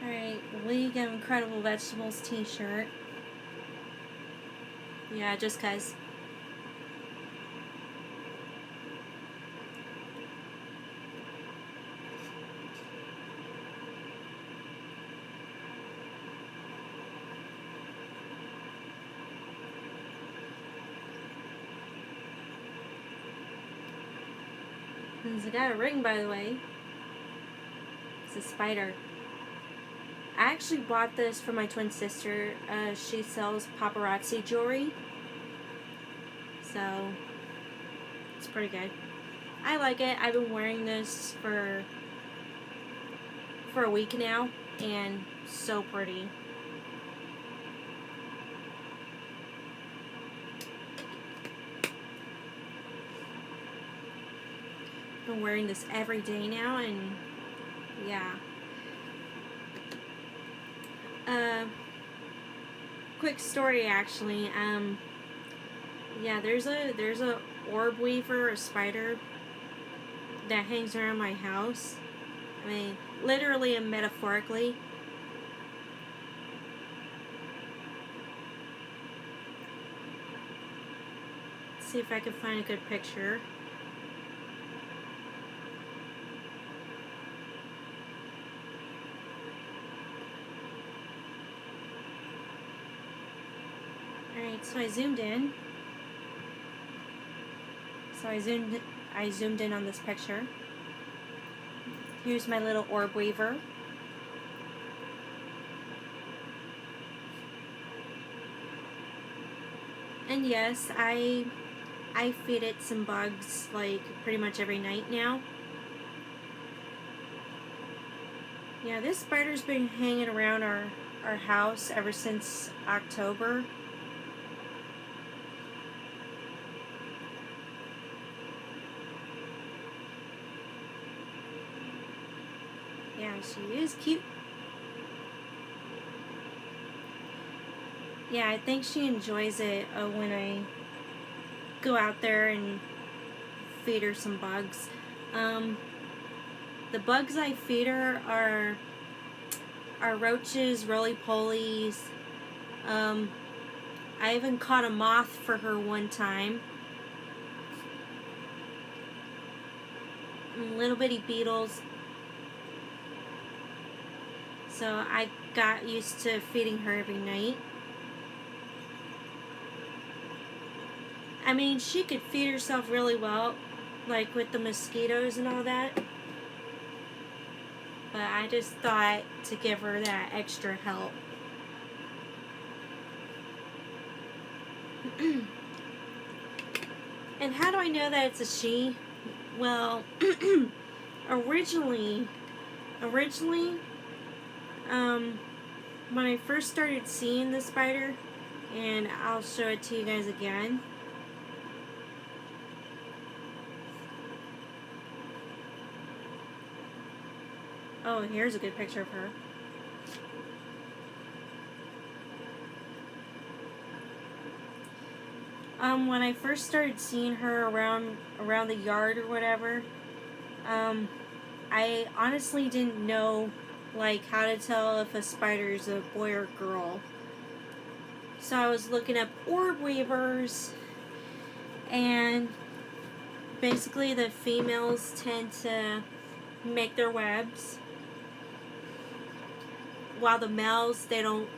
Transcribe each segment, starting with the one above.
Alright, League of Incredible Vegetables t-shirt. Yeah, just cause. I got a ring, by the way. It's a spider. I actually bought this for my twin sister. She sells paparazzi jewelry. So, it's pretty good. I like it. I've been wearing this for a week now. And so pretty. Been wearing this every day now, and yeah. Quick story actually. Yeah, there's a orb weaver, a spider that hangs around my house. I mean, literally and metaphorically. Let's see if I can find a good picture. Alright, so I zoomed in. I zoomed in on this picture. Here's my little orb weaver. And yes, I feed it some bugs like pretty much every night now. Yeah, this spider's been hanging around our house ever since October. Yeah, she is cute. Yeah, I think she enjoys it when I go out there and feed her some bugs. The bugs I feed her are roaches, roly-polies. I even caught a moth for her one time. And little bitty beetles. So I got used to feeding her every night. I mean, she could feed herself really well, like with the mosquitoes and all that. But I just thought to give her that extra help. And how do I know that it's a she? Well, originally, when I first started seeing the spider, and I'll show it to you guys again. Oh, here's a good picture of her. When I first started seeing her around the yard or whatever, I honestly didn't know like how to tell if a spider is a boy or girl. So I was looking up orb weavers, and basically the females tend to make their webs, while the males they don't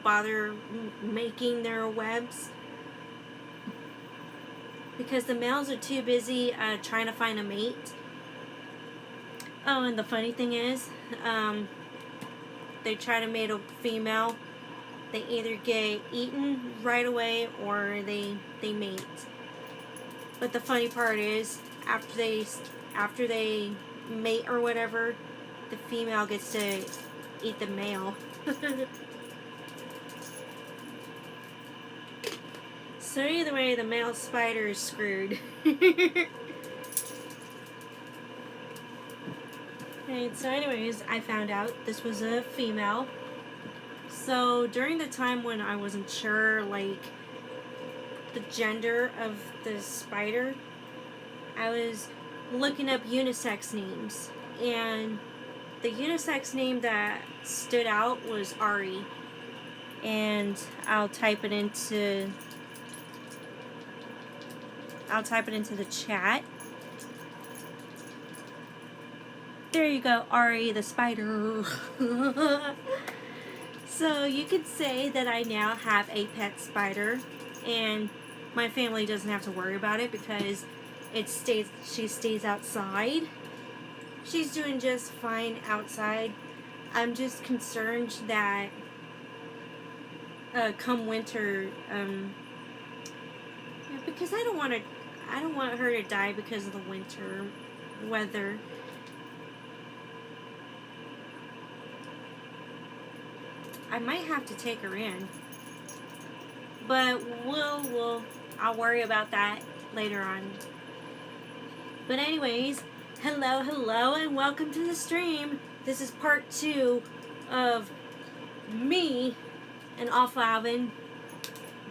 bother making their webs because the males are too busy trying to find a mate. Oh, and the funny thing is, they try to mate a female, they either get eaten right away or they mate. But the funny part is, after they mate or whatever, the female gets to eat the male. So either way, the male spider is screwed. And so anyways, I found out this was a female. So during the time when I wasn't sure, like, the gender of the spider, I was looking up unisex names, and the unisex name that stood out was Ari, and I'll type it into the chat. There you go, Ari the spider. So you could say that I now have a pet spider, and my family doesn't have to worry about it because she stays outside. She's doing just fine outside. I'm just concerned that come winter, because I don't want her to die because of the winter weather. I might have to take her in, but I'll worry about that later on. But anyways, hello, and welcome to the stream. This is part 2 of me and Awful Alvin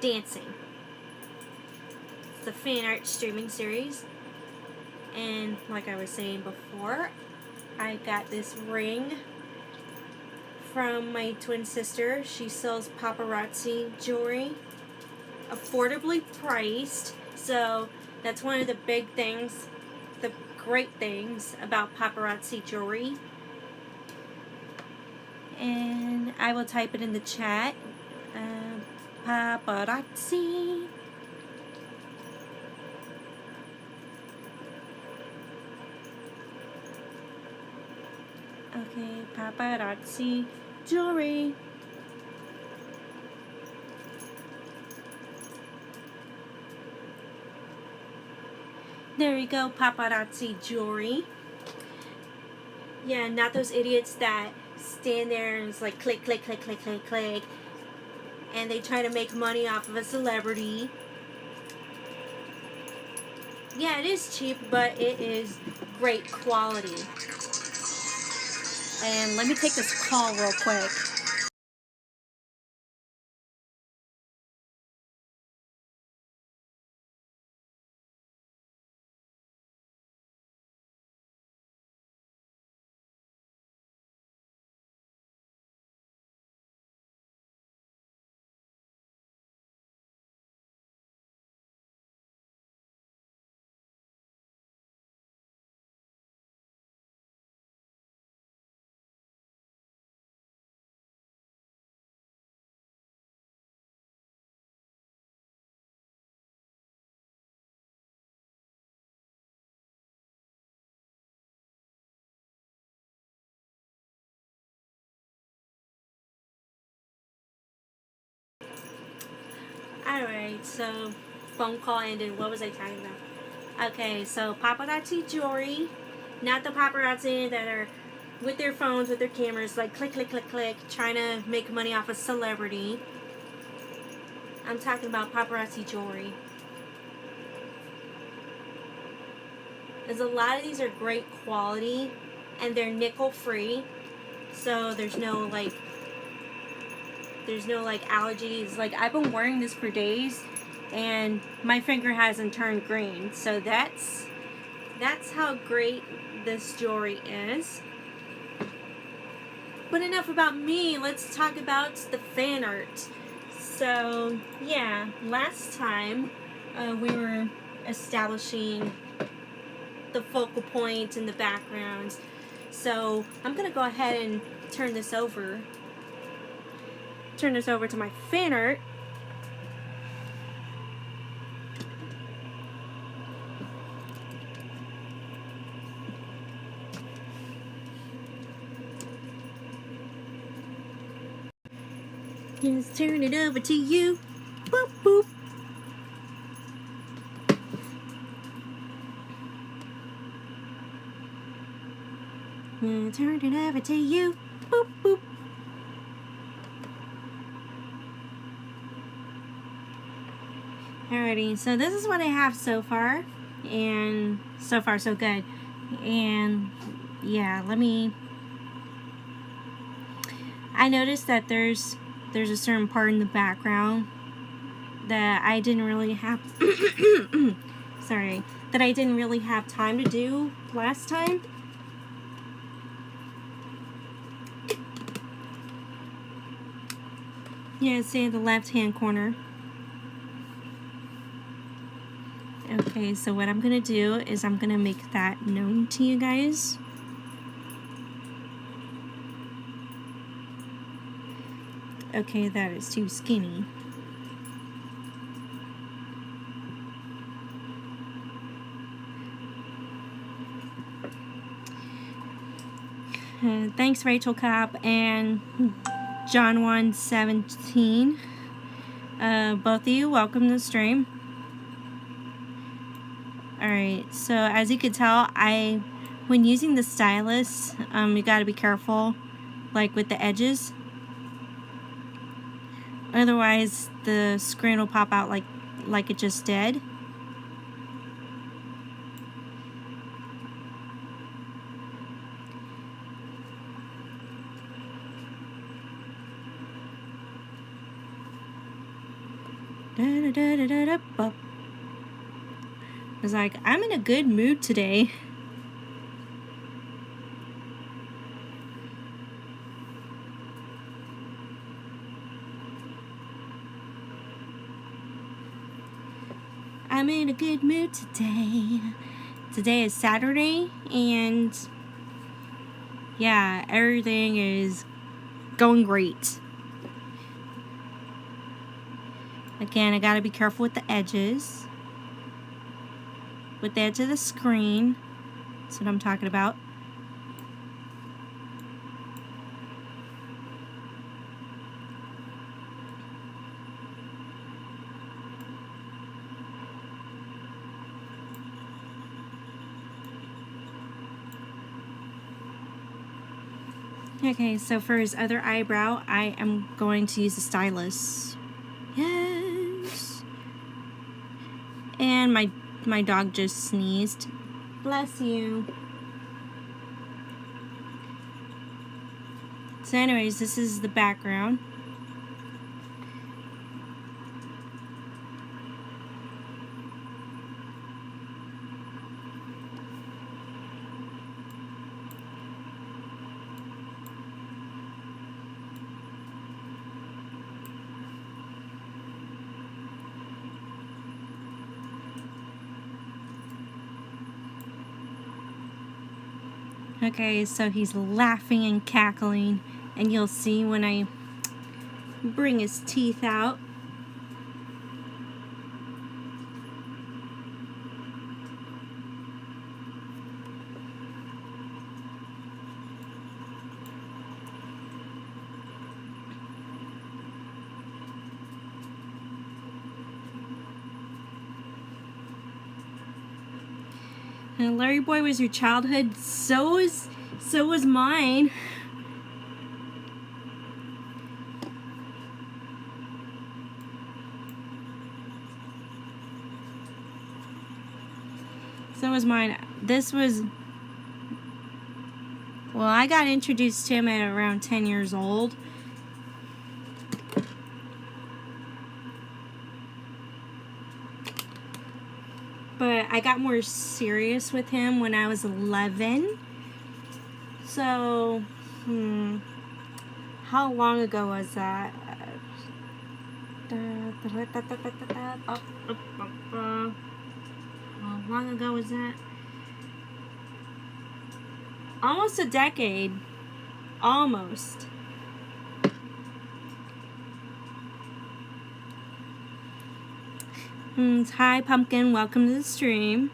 dancing. It's the fan art streaming series, and like I was saying before, I got this ring from my twin sister. She sells paparazzi jewelry, affordably priced. So that's one of the big things, the great things about paparazzi jewelry. And I will type it in the chat. Paparazzi. Okay, paparazzi jewelry. There you go, paparazzi jewelry. Yeah, not those idiots that stand there and it's like click, click, click, click, click, click, and they try to make money off of a celebrity. Yeah, it is cheap, but it is great quality. And let me take this call real quick. Alright, so phone call ended. What was I talking about? Okay, so paparazzi jewelry. Not the paparazzi that are with their phones, with their cameras, like click, click, click, click, trying to make money off a celebrity. I'm talking about paparazzi jewelry. As a lot of these are great quality, and they're nickel free, so there's no allergies. Like, I've been wearing this for days and my finger hasn't turned green. So that's how great this jewelry is. But enough about me, let's talk about the fan art. So yeah, last time we were establishing the focal point and the backgrounds. So I'm gonna go ahead and turn this over to my fan art. Let's turn it over to you. Boop, boop. Turn it over to you. Boop, boop. Alrighty, so this is what I have so far, and so far so good. And yeah, I noticed that there's a certain part in the background that I didn't really have sorry, that I didn't really have time to do last time. Yeah, see the left hand corner. Okay, so what I'm gonna do is I'm gonna make that known to you guys. Okay, that is too skinny. Thanks, Rachel Cop and John117. Both of you, welcome to the stream. Alright, so as you can tell, when using the stylus, you gotta be careful, like with the edges. Otherwise, the screen will pop out like it just did. I was like, I'm in a good mood today. I'm in a good mood today. Today is Saturday, and yeah, everything is going great. Again, I gotta be careful with the edges. With the edge of the screen. That's what I'm talking about. Okay, so for his other eyebrow, I am going to use the stylus. Yes. And my dog just sneezed. Bless you. So anyways, this is the background. Okay, so he's laughing and cackling, and you'll see when I bring his teeth out. And Larry Boy was your childhood, so was mine. So was mine. This was, well, I got introduced to him at around 10 years old. But I got more serious with him when I was 11. So, how long ago was that? How long ago was that? Almost a decade. Almost. Hi, Pumpkin. Welcome to the stream.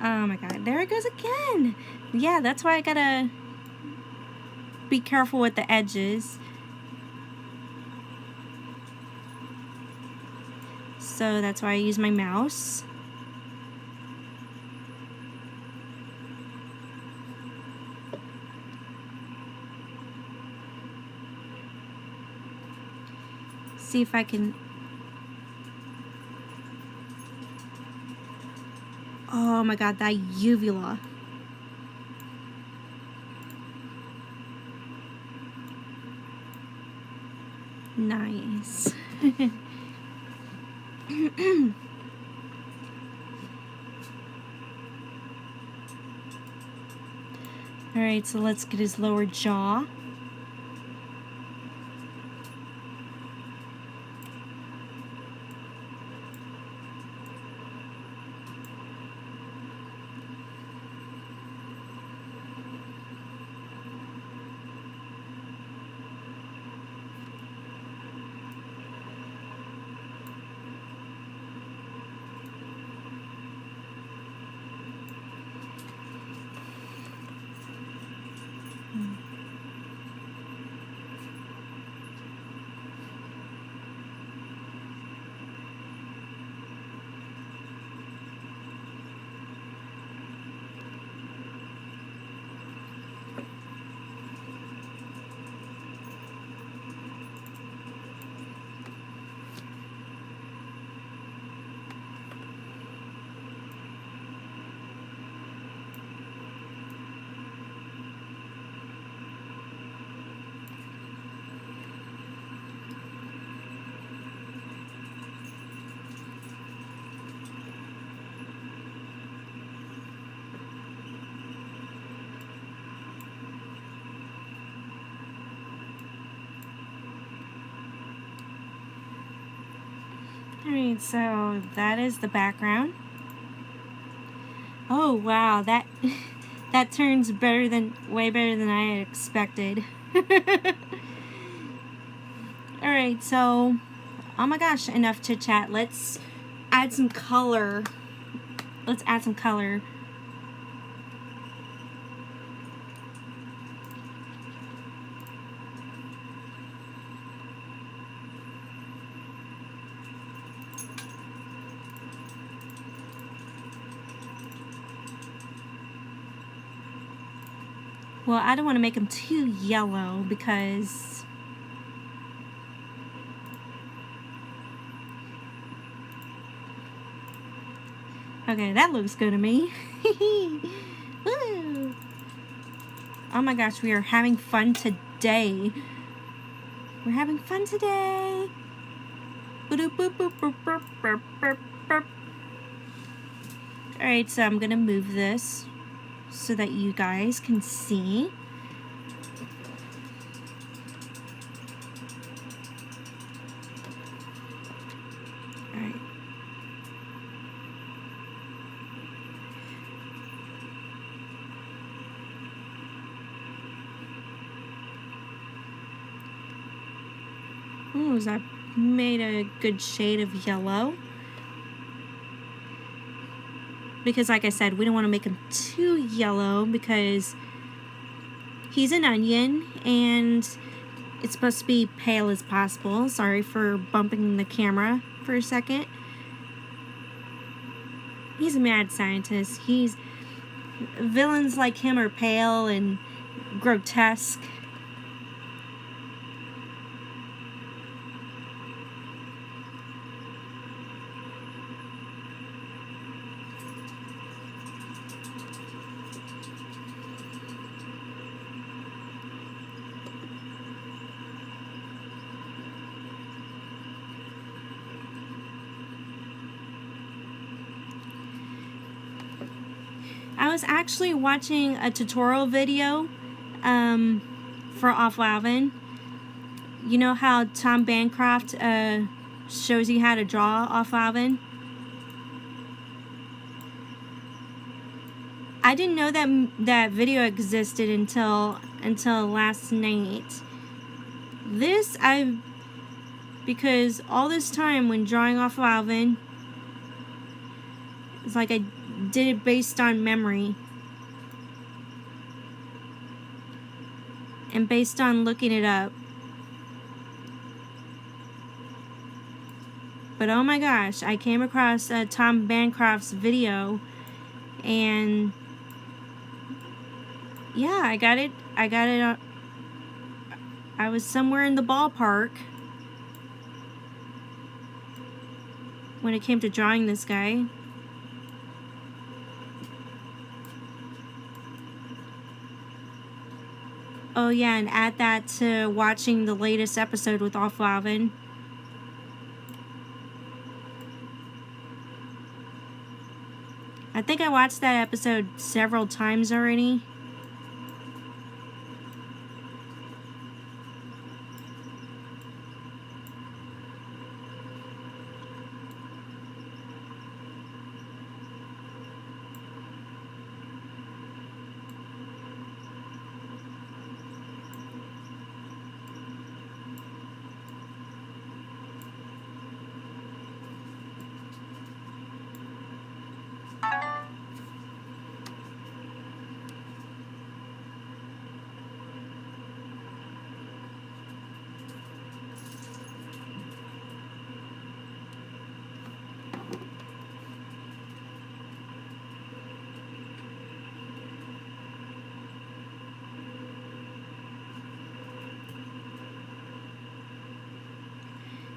Oh my god. There it goes again. Yeah, that's why I gotta be careful with the edges. So that's why I use my mouse. See if I can. Oh oh my god, that uvula. Nice. Alright, so let's get his lower jaw. Alright, so that is the background. Oh wow, that that turns better than, way better than I had expected. Alright, so, oh my gosh, enough chit chat. Let's add some color. Let's add some color. Well, I don't want to make them too yellow because okay, that looks good to me. Woo. Oh my gosh, we are having fun today. We're having fun today. Alright, so I'm gonna move this so that you guys can see. Alright. Ooh, that made a good shade of yellow. Because like I said, we don't want to make him too yellow because he's an onion and it's supposed to be pale as possible. Sorry for bumping the camera for a second. He's a mad scientist. Villains like him are pale and grotesque. I was actually watching a tutorial video for Awful Alvin. You know how Tom Bancroft shows you how to draw Awful Alvin? I didn't know that video existed until last night. Because all this time when drawing Awful Alvin, it's like I did it based on memory and based on looking it up. But oh my gosh, I came across Tom Bancroft's video and yeah, I got it. I was somewhere in the ballpark when it came to drawing this guy. Oh yeah, and add that to watching the latest episode with Awful Alvin. I think I watched that episode several times already.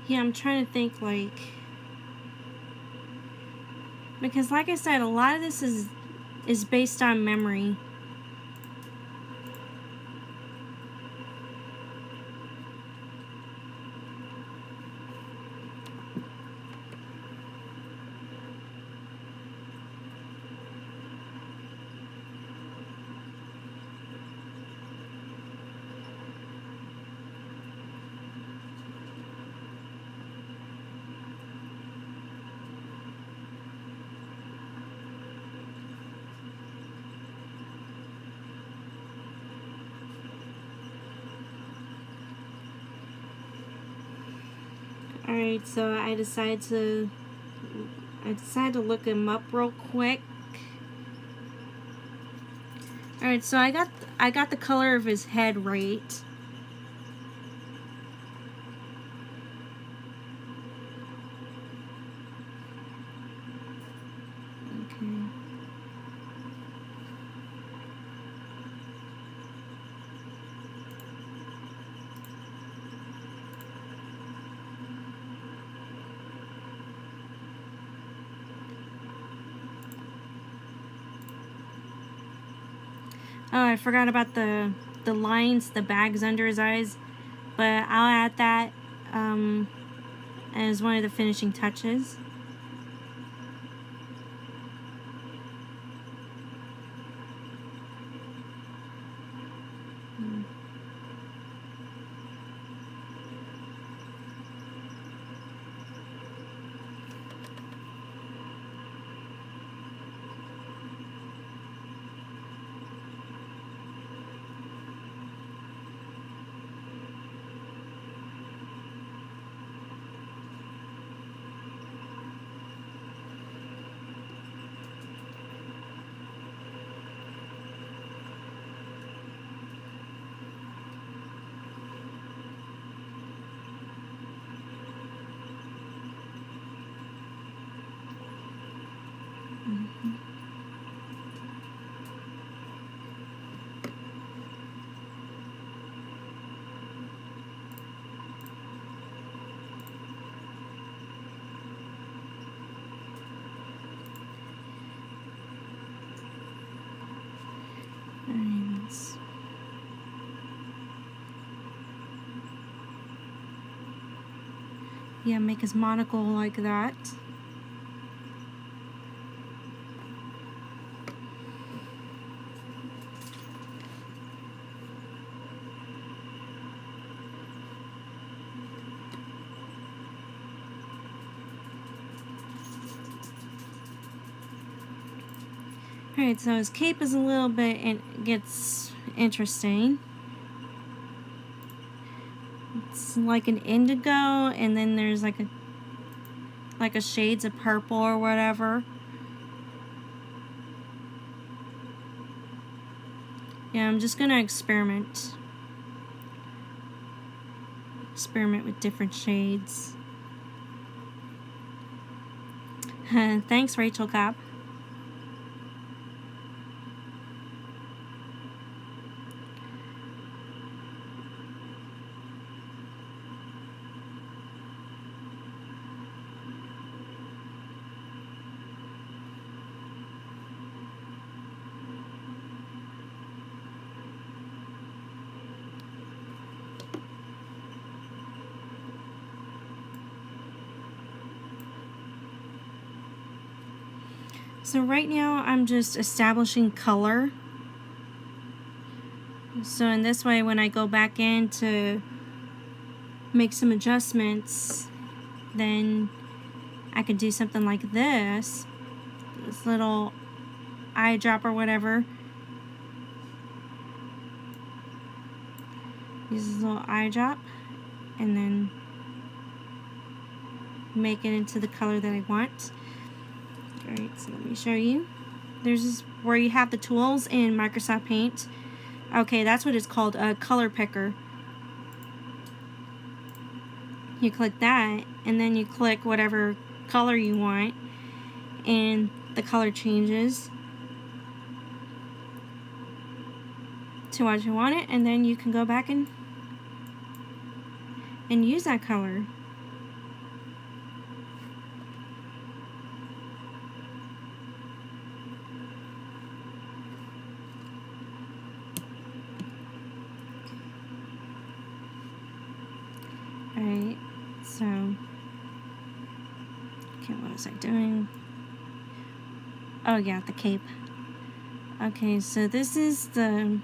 Yeah, I'm trying to think, like, because like I said, a lot of this is based on memory. Alright, so I decided to look him up real quick. Alright, so I got the color of his head right. Okay. Oh, I forgot about the lines, the bags under his eyes, but I'll add that as one of the finishing touches. Yeah, make his monocle like that. Alright, so his cape is a little bit, it gets interesting. It's like an indigo, and then there's like a shades of purple or whatever. Yeah, I'm just gonna experiment with different shades. Thanks, Rachel Cobb. So right now I'm just establishing color. So in this way, when I go back in to make some adjustments, then I could do something like this little eye drop or whatever. Use this little eye drop and then make it into the color that I want. Alright, so let me show you. There's this where you have the tools in Microsoft Paint. Okay, that's what it's called, a color picker. You click that, and then you click whatever color you want, and the color changes to what you want it, and then you can go back and use that color. Alright, so, okay, what was I doing? Oh yeah, the cape. Okay, so this is the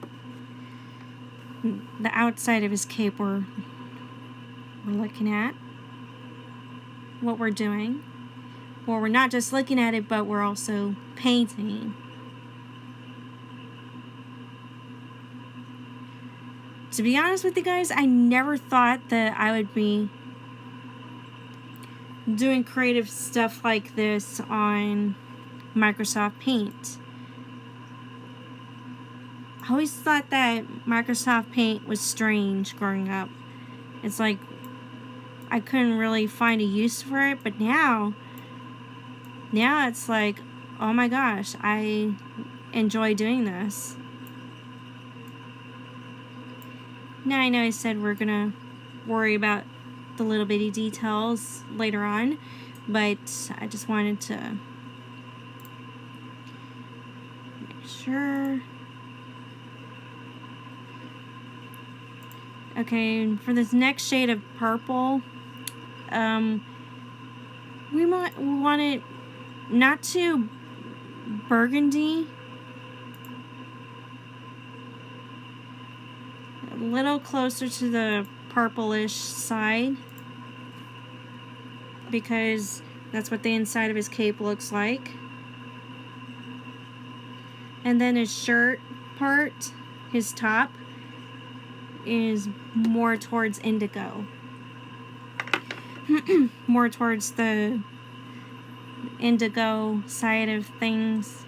outside of his cape we're looking at. What we're doing. Well, we're not just looking at it, but we're also painting. To be honest with you guys, I never thought that I would be doing creative stuff like this on Microsoft Paint. I always thought that Microsoft Paint was strange growing up. It's like I couldn't really find a use for it, but now it's like, oh my gosh, I enjoy doing this. Now I know I said we're gonna worry about the little bitty details later on, but I just wanted to make sure. Okay, for this next shade of purple, we want it not too burgundy. A little closer to the purplish side, because that's what the inside of his cape looks like. And then his shirt part, his top, is more towards indigo. More towards the indigo side of things.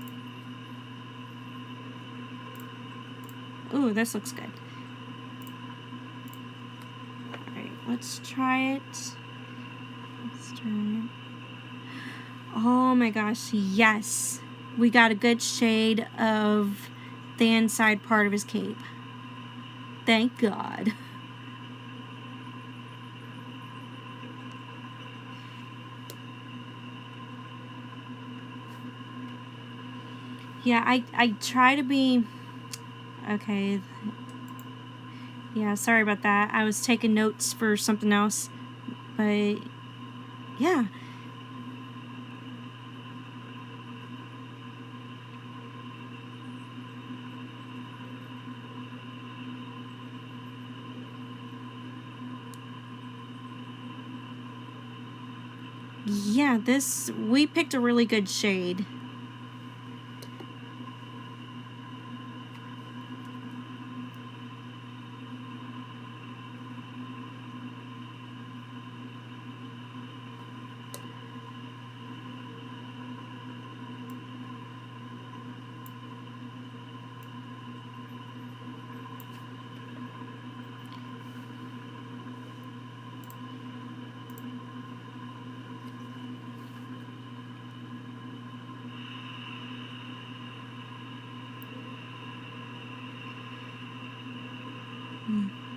Ooh, this looks good. Alright, let's try it. Oh my gosh, yes. We got a good shade of the inside part of his cape. Thank God. Yeah, I try to be... Okay. Yeah, sorry about that. I was taking notes for something else. But, yeah. Yeah, we picked a really good shade.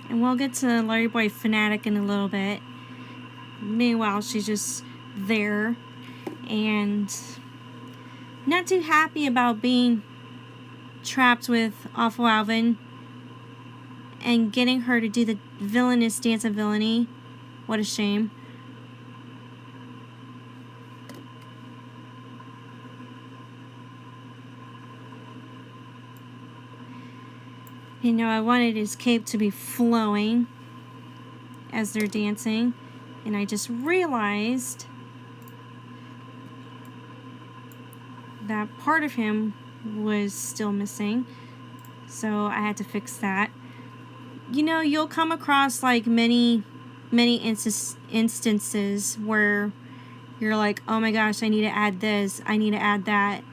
And we'll get to LarryBoy Fanatic in a little bit. Meanwhile, she's just there and not too happy about being trapped with Awful Alvin and getting her to do the Villainous Dance of Villainy. What a shame. You know, I wanted his cape to be flowing as they're dancing, and I just realized that part of him was still missing, so I had to fix that. You know, you'll come across like many instances where you're like, oh my gosh, I need to add this, I need to add that.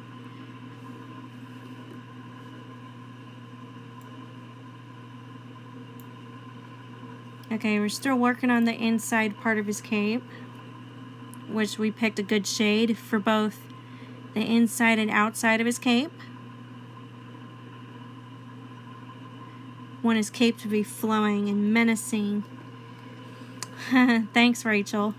Okay, we're still working on the inside part of his cape, which we picked a good shade for both the inside and outside of his cape. Want his cape to be flowing and menacing. Thanks, Rachel.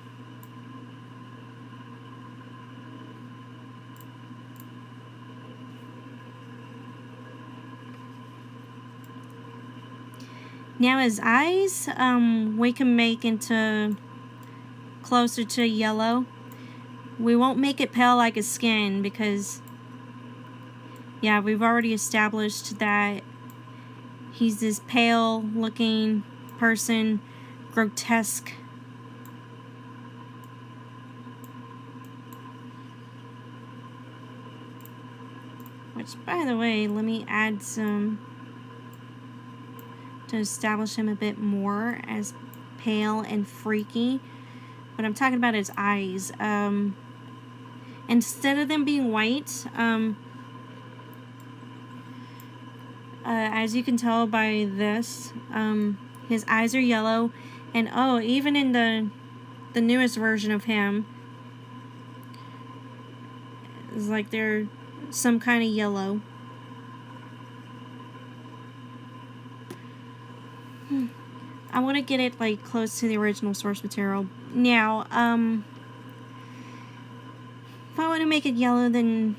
Now his eyes, we can make into closer to yellow. We won't make it pale like his skin because, yeah, we've already established that he's this pale looking person, grotesque. Which, by the way, let me add some to establish him a bit more as pale and freaky. But I'm talking about his eyes. Instead of them being white, as you can tell by this, his eyes are yellow. And oh, even in the newest version of him, it's like they're some kind of yellow. I want to get it like close to the original source material. Now, if I want to make it yellow, then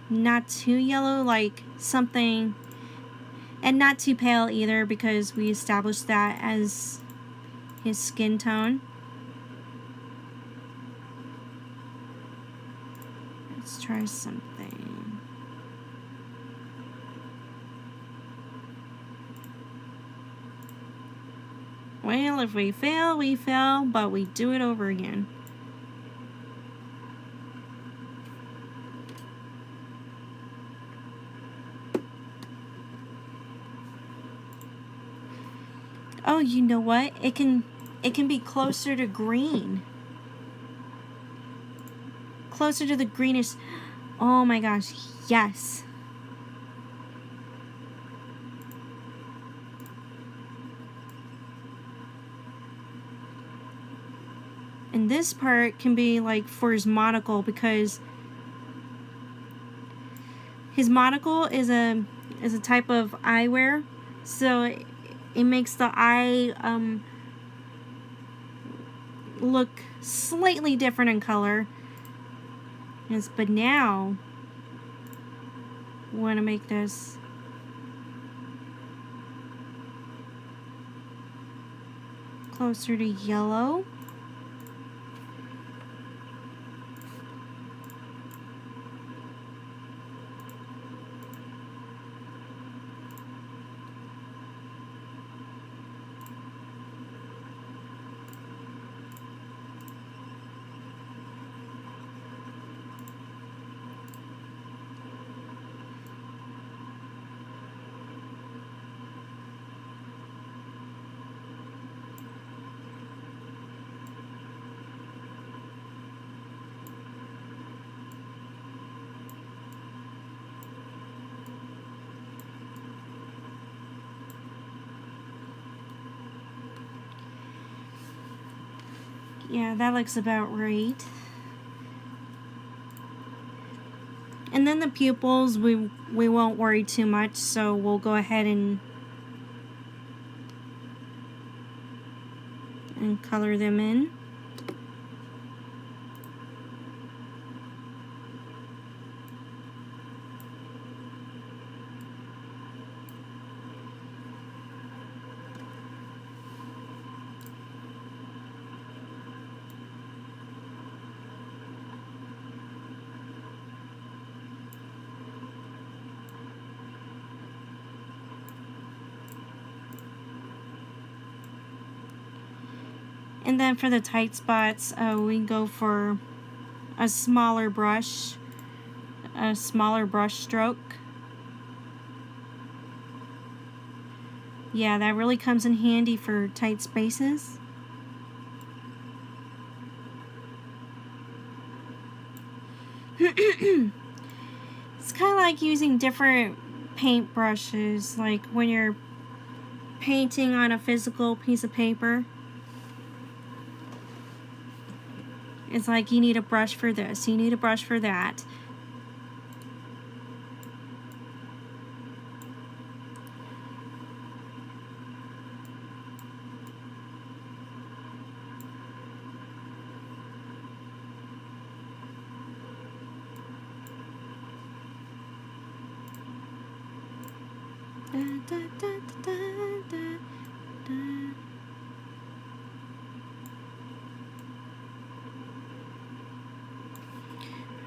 not too yellow, like something, and not too pale either, because we established that as his skin tone. Let's try something. Well, if we fail, we fail, but we do it over again. Oh, you know what? It can be closer to green. Closer to the greenish. Oh my gosh, yes. And this part can be like for his monocle, because his monocle is a type of eyewear, so it makes the eye look slightly different in color. Yes, but now I want to make this closer to yellow. Yeah, that looks about right. And then the pupils, we won't worry too much, so we'll go ahead and color them in. And then for the tight spots, we go for a smaller brush stroke. Yeah, that really comes in handy for tight spaces. It's kind of like using different paint brushes, like when you're painting on a physical piece of paper. It's like you need a brush for this, you need a brush for that.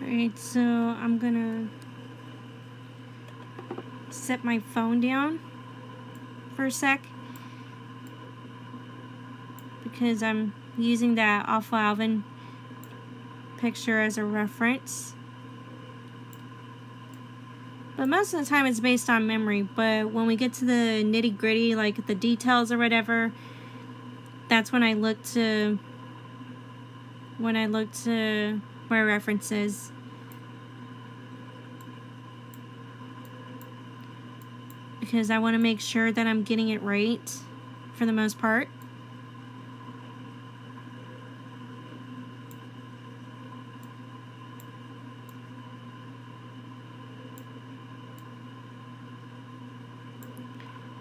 Alright, so I'm gonna set my phone down for a sec because I'm using that Awful Alvin picture as a reference. But most of the time it's based on memory, but when we get to the nitty-gritty, like the details or whatever, that's when I look to my references. Because I want to make sure that I'm getting it right for the most part.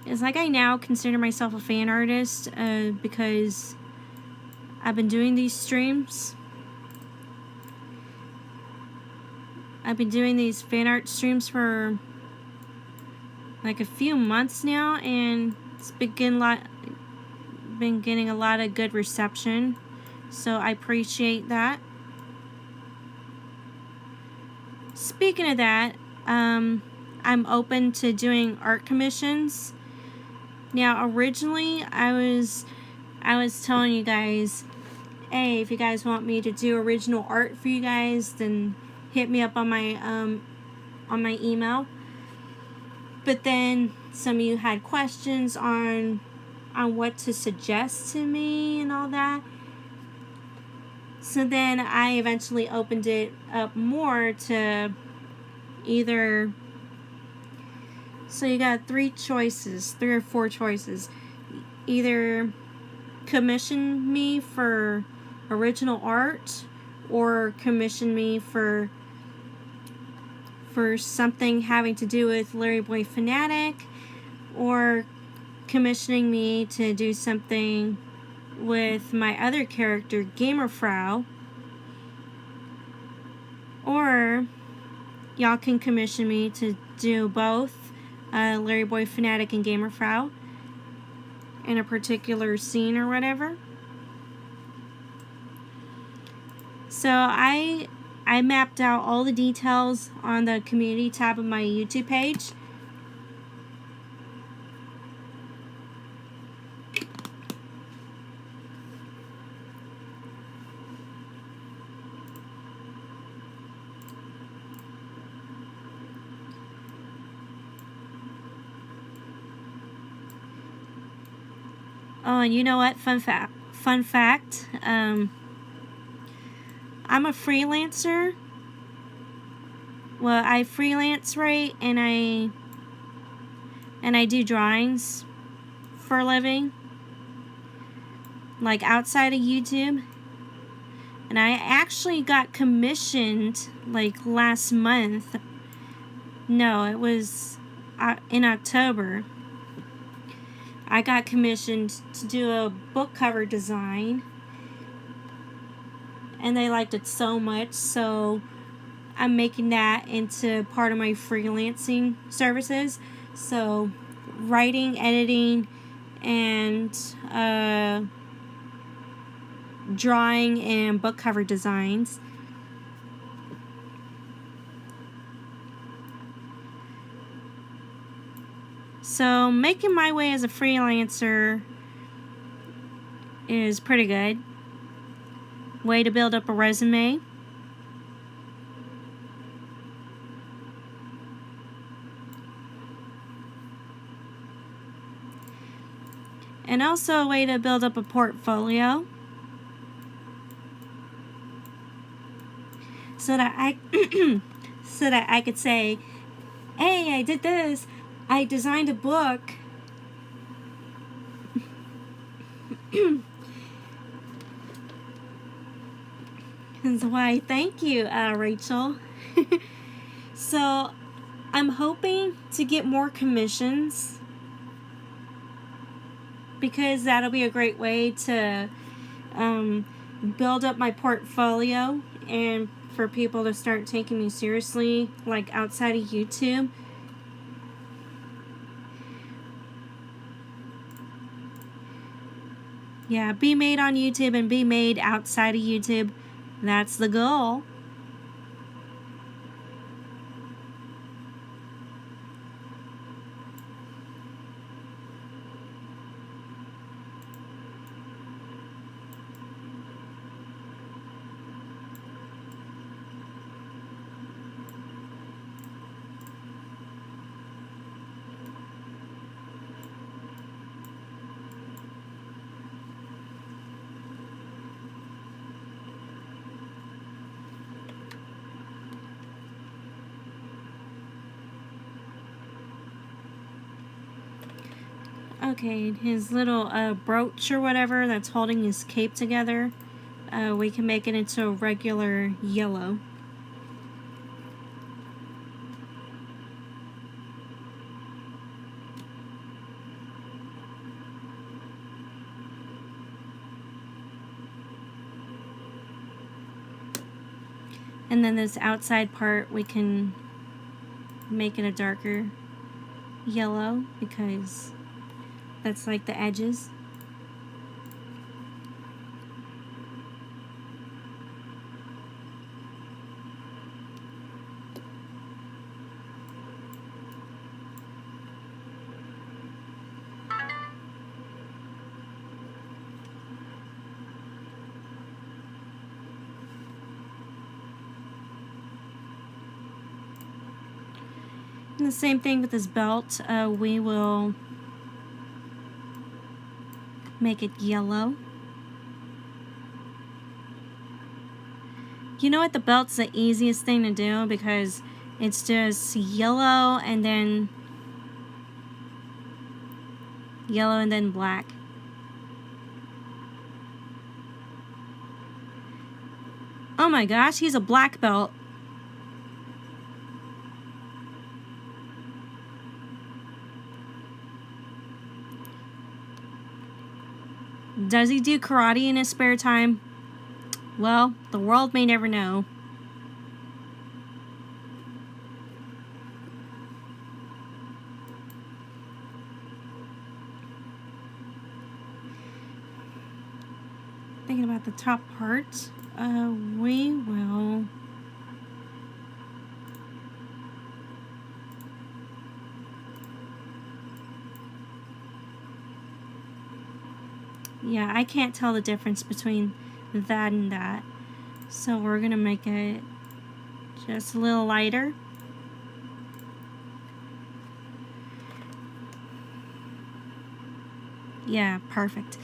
It's like I now consider myself a fan artist because I've been doing these streams. I've been doing these fan art streams for like a few months now, and it's been getting a lot of good reception, so I appreciate that. Speaking of that, I'm open to doing art commissions. Now, originally, I was telling you guys, hey, if you guys want me to do original art for you guys, then hit me up on my email. But then some of you had questions on what to suggest to me and all that. So then I eventually opened it up more to either... So you got three or four choices. Either commission me for original art, or commission me for something having to do with LarryBoy Fanatic, or commissioning me to do something with my other character, Gamerfrau, or y'all can commission me to do both LarryBoy Fanatic and Gamerfrau in a particular scene or whatever. So I mapped out all the details on the community tab of my YouTube page. Oh, and you know what? Fun fact. I'm a freelancer. Well, I freelance write and I do drawings for a living, like outside of YouTube. And I actually got commissioned like last month. No, it was in October. I got commissioned to do a book cover design, and they liked it so much, so I'm making that into part of my freelancing services. So writing, editing, and drawing and book cover designs. So making my way as a freelancer is pretty good. Way to build up a resume. And also a way to build up a portfolio. So that I could say, hey, I did this. I designed a book. That's why, thank you, Rachel. So, I'm hoping to get more commissions, because that'll be a great way to build up my portfolio and for people to start taking me seriously, like outside of YouTube. Yeah, be made on YouTube and be made outside of YouTube. That's the goal. Okay, his little brooch or whatever that's holding his cape together, we can make it into a regular yellow. And then this outside part, we can make it a darker yellow, because that's like the edges. And the same thing with this belt. We will make it yellow. You know what? The belt's the easiest thing to do, because it's just yellow and then black. Oh my gosh, he's a black belt. Does he do karate in his spare time? Well, the world may never know. Thinking about the top part, we will yeah, I can't tell the difference between that and that. So we're gonna make it just a little lighter. Yeah, perfect.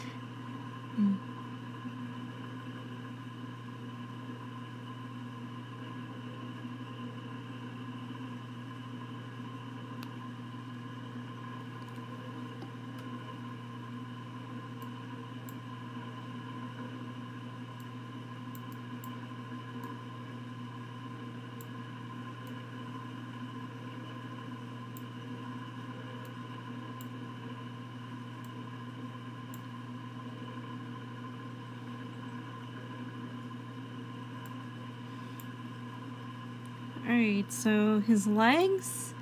Alright, so his legs,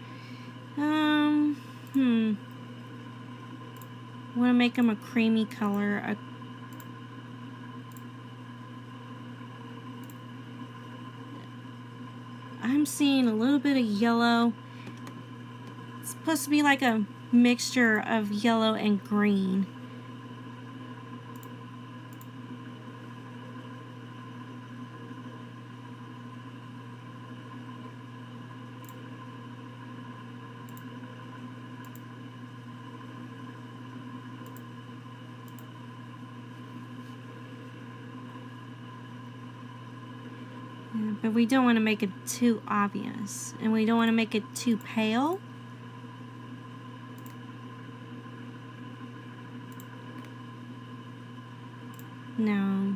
want to make him a creamy color. I'm seeing a little bit of yellow. It's supposed to be like a mixture of yellow and green. But we don't want to make it too obvious. And we don't want to make it too pale. No.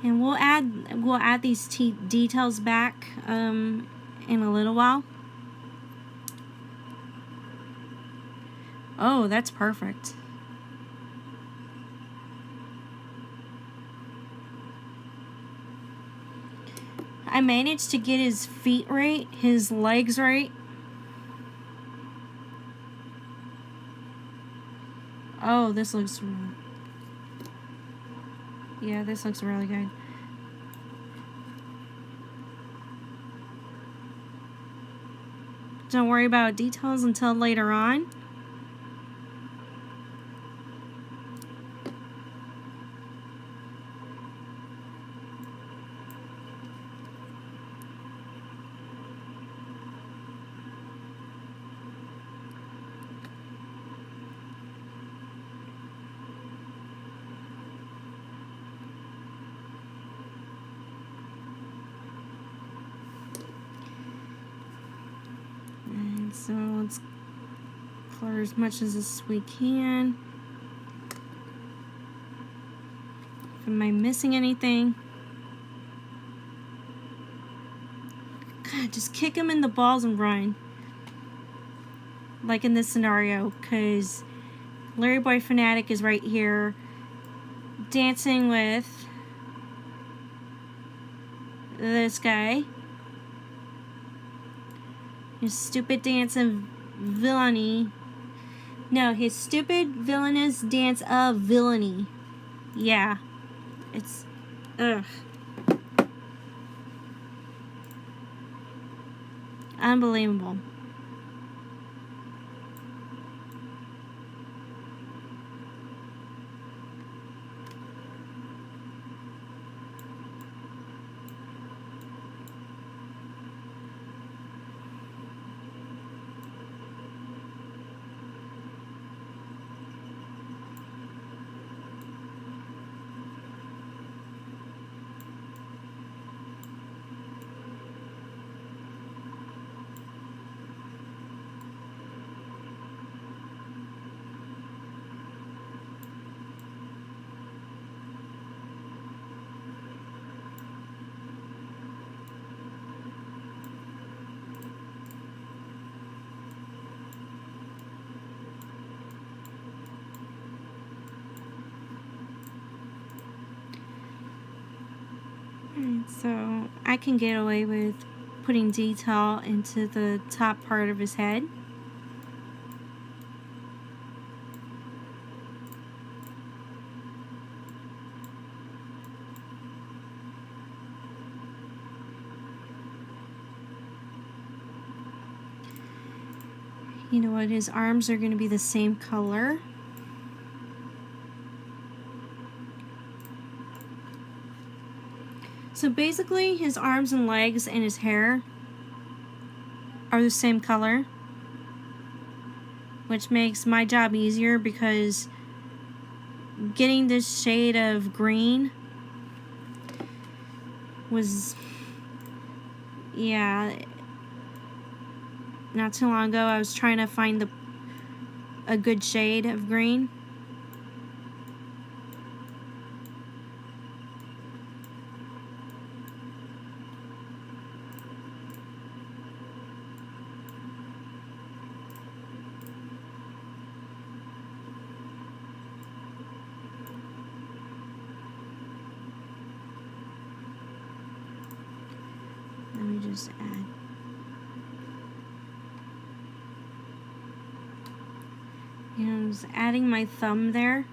And we'll add these details back in a little while. Oh, that's perfect. I managed to get his feet right, his legs right. Oh, this looks... Yeah, this looks really good. Don't worry about details until later on. So let's color as much as we can. Am I missing anything? God, just kick him in the balls and run. Like in this scenario, because LarryBoy Fanatic is right here dancing with this guy. His stupid dance of villainy. No, his stupid villainous dance of villainy. Yeah. It's... Ugh. Unbelievable. So I can get away with putting detail into the top part of his head. You know what, his arms are going to be the same color. So basically, his arms and legs and his hair are the same color, which makes my job easier because getting this shade of green was, yeah, not too long ago I was trying to find a good shade of green. Let me just add. And I'm just adding my thumb there.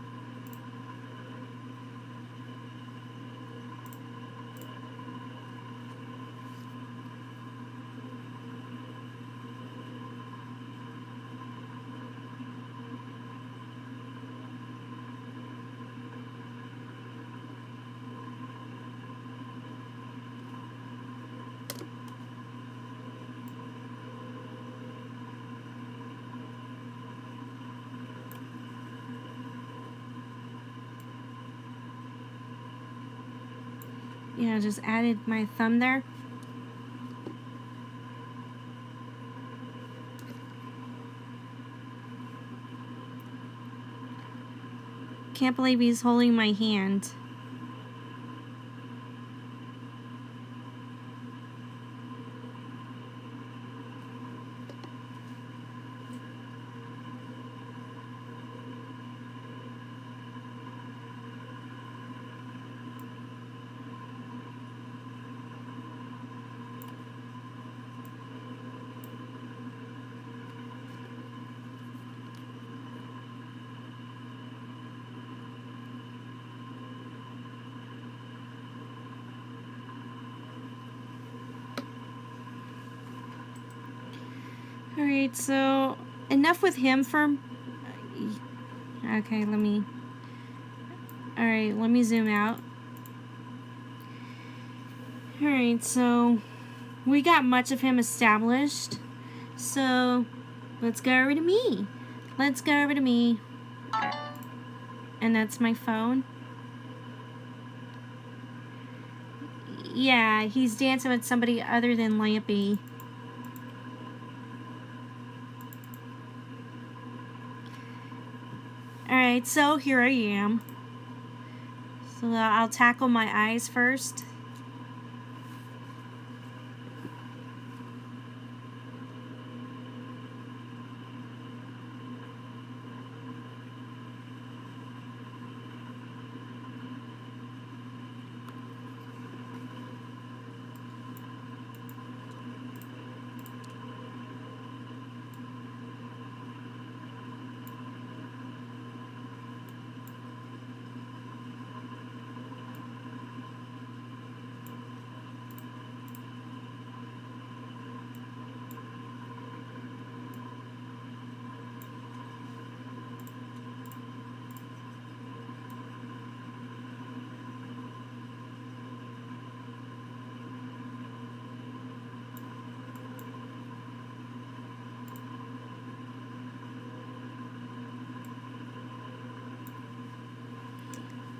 Yeah, just added my thumb there. Can't believe he's holding my hand. Alright, so enough with him for... Okay, let me... Alright, let me zoom out. Alright, so we got much of him established. So let's go over to me. Let's go over to me. And that's my phone. Yeah, he's dancing with somebody other than Lampy. Alright, so here I am. So I'll tackle my eyes first.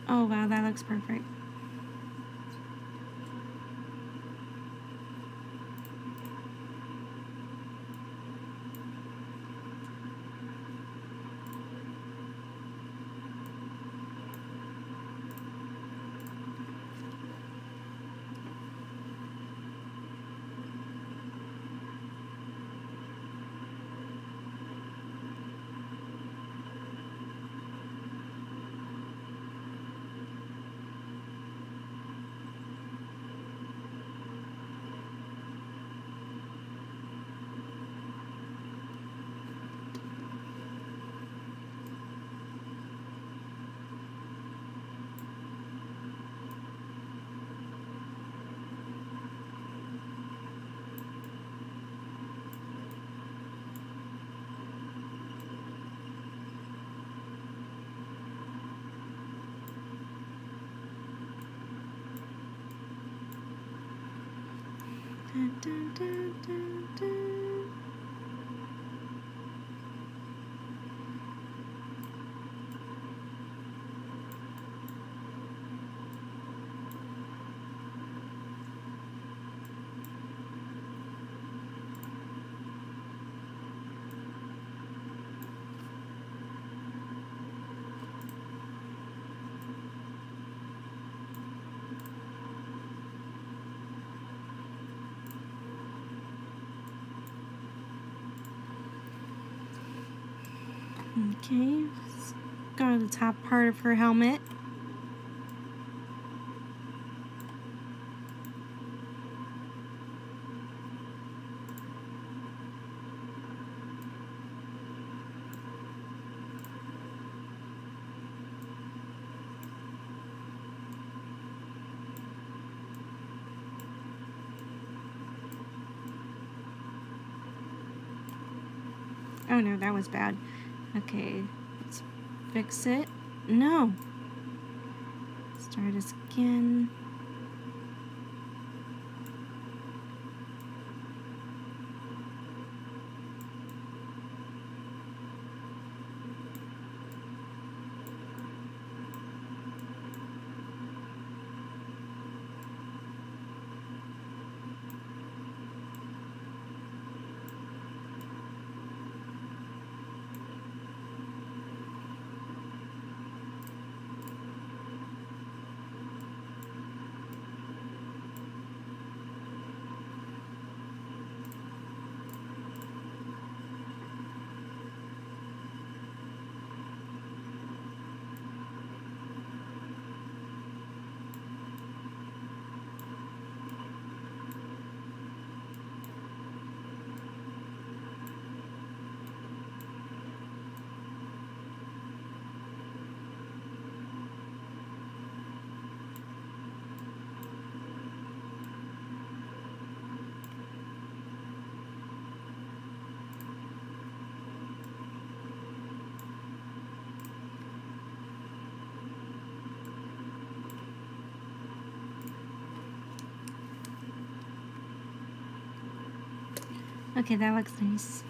Oh wow, that looks perfect. Dun, dun, dun, dun, dun. Okay, let's go to the top part of her helmet. Oh no, that was bad. Okay, let's fix it. No. Start again. Okay, that looks nice.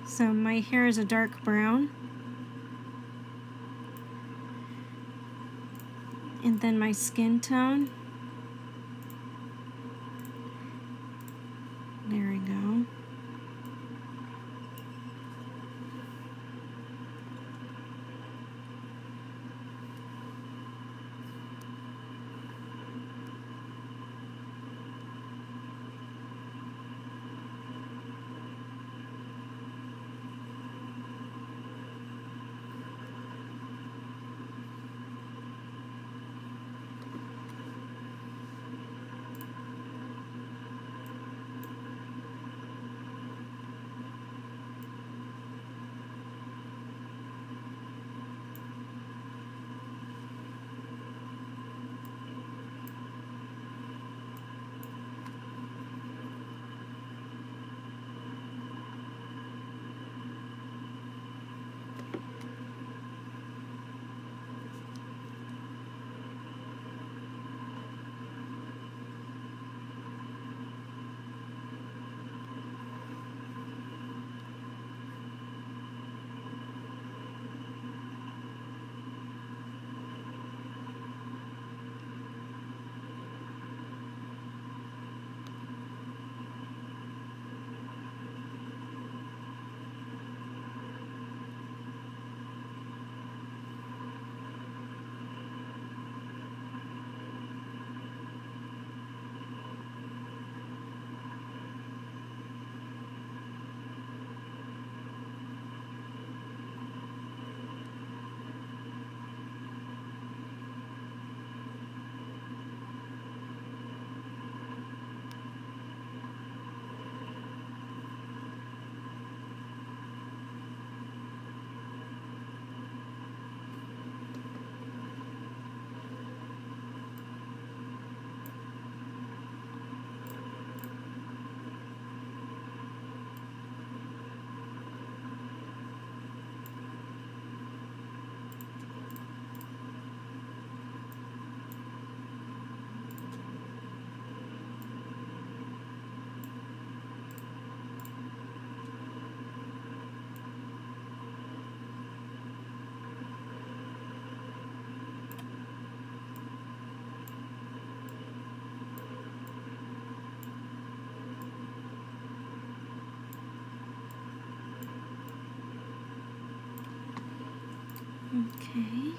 So my hair is a dark brown. And then my skin tone. There we go. Okay.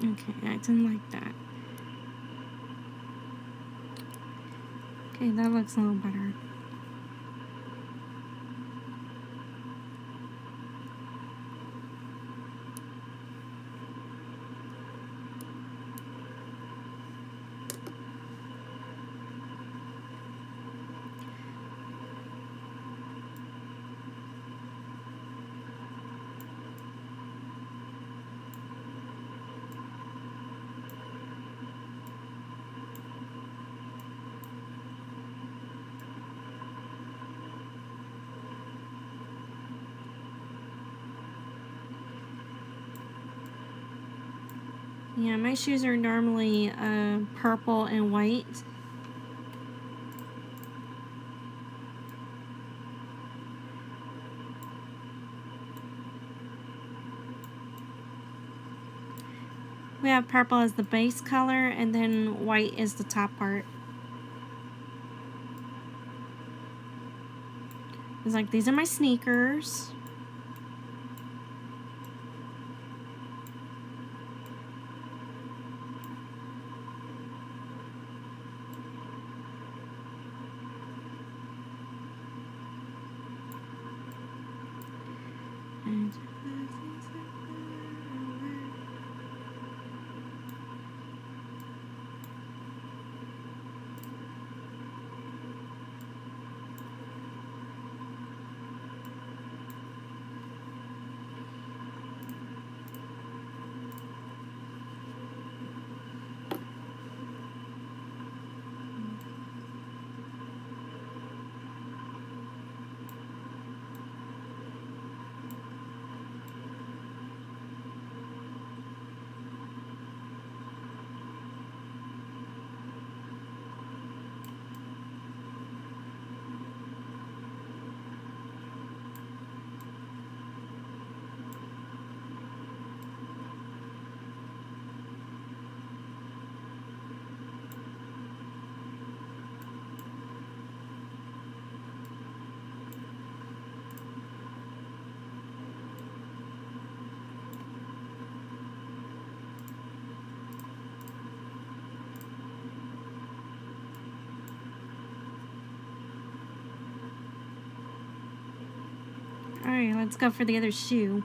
Okay, I didn't like that. Okay, that looks a little better. Yeah, my shoes are normally purple and white. We have purple as the base color, and then white is the top part. It's like, these are my sneakers. And alright, let's go for the other shoe.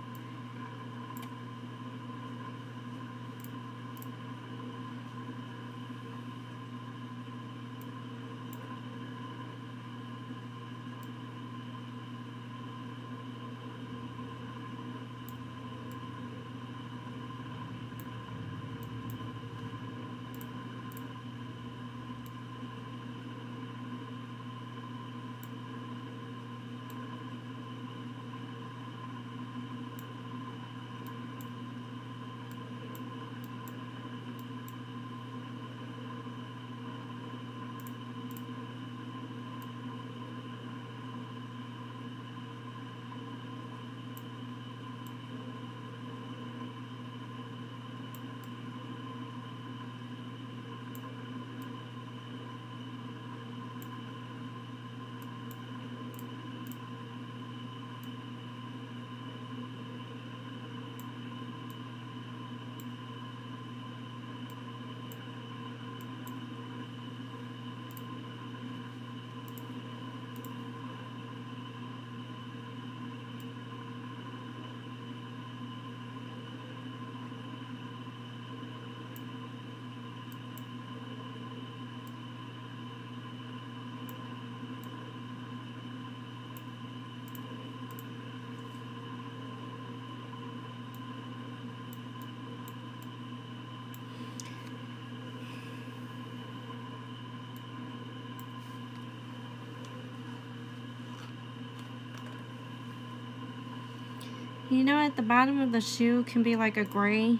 You know, at the bottom of the shoe can be like a gray,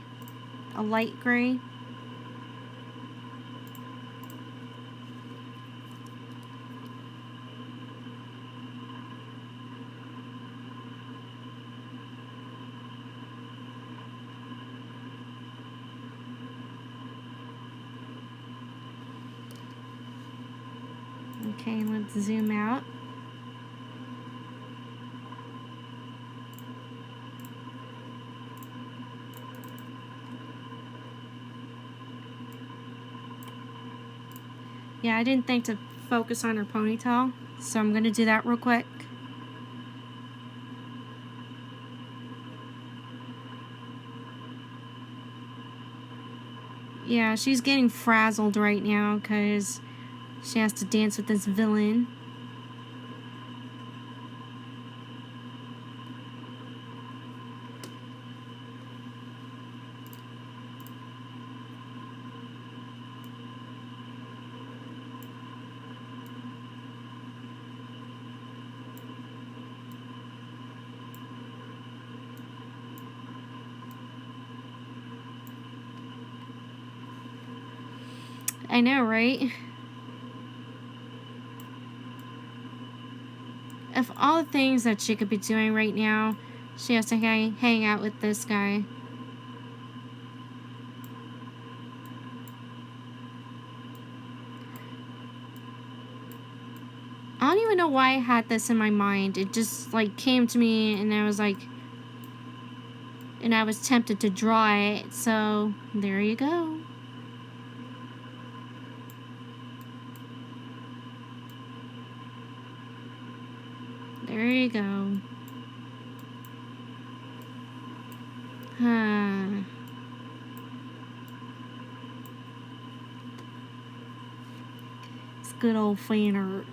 a light gray. Okay, let's zoom out. Yeah, I didn't think to focus on her ponytail, so I'm gonna do that real quick. Yeah, she's getting frazzled right now because she has to dance with this villain. I know, right? Of all the things that she could be doing right now, she has to hang out with this guy. I don't even know why I had this in my mind. It just, like, came to me, and I was like... And I was tempted to draw it, so there you go. There you go. Huh. It's good old fan art.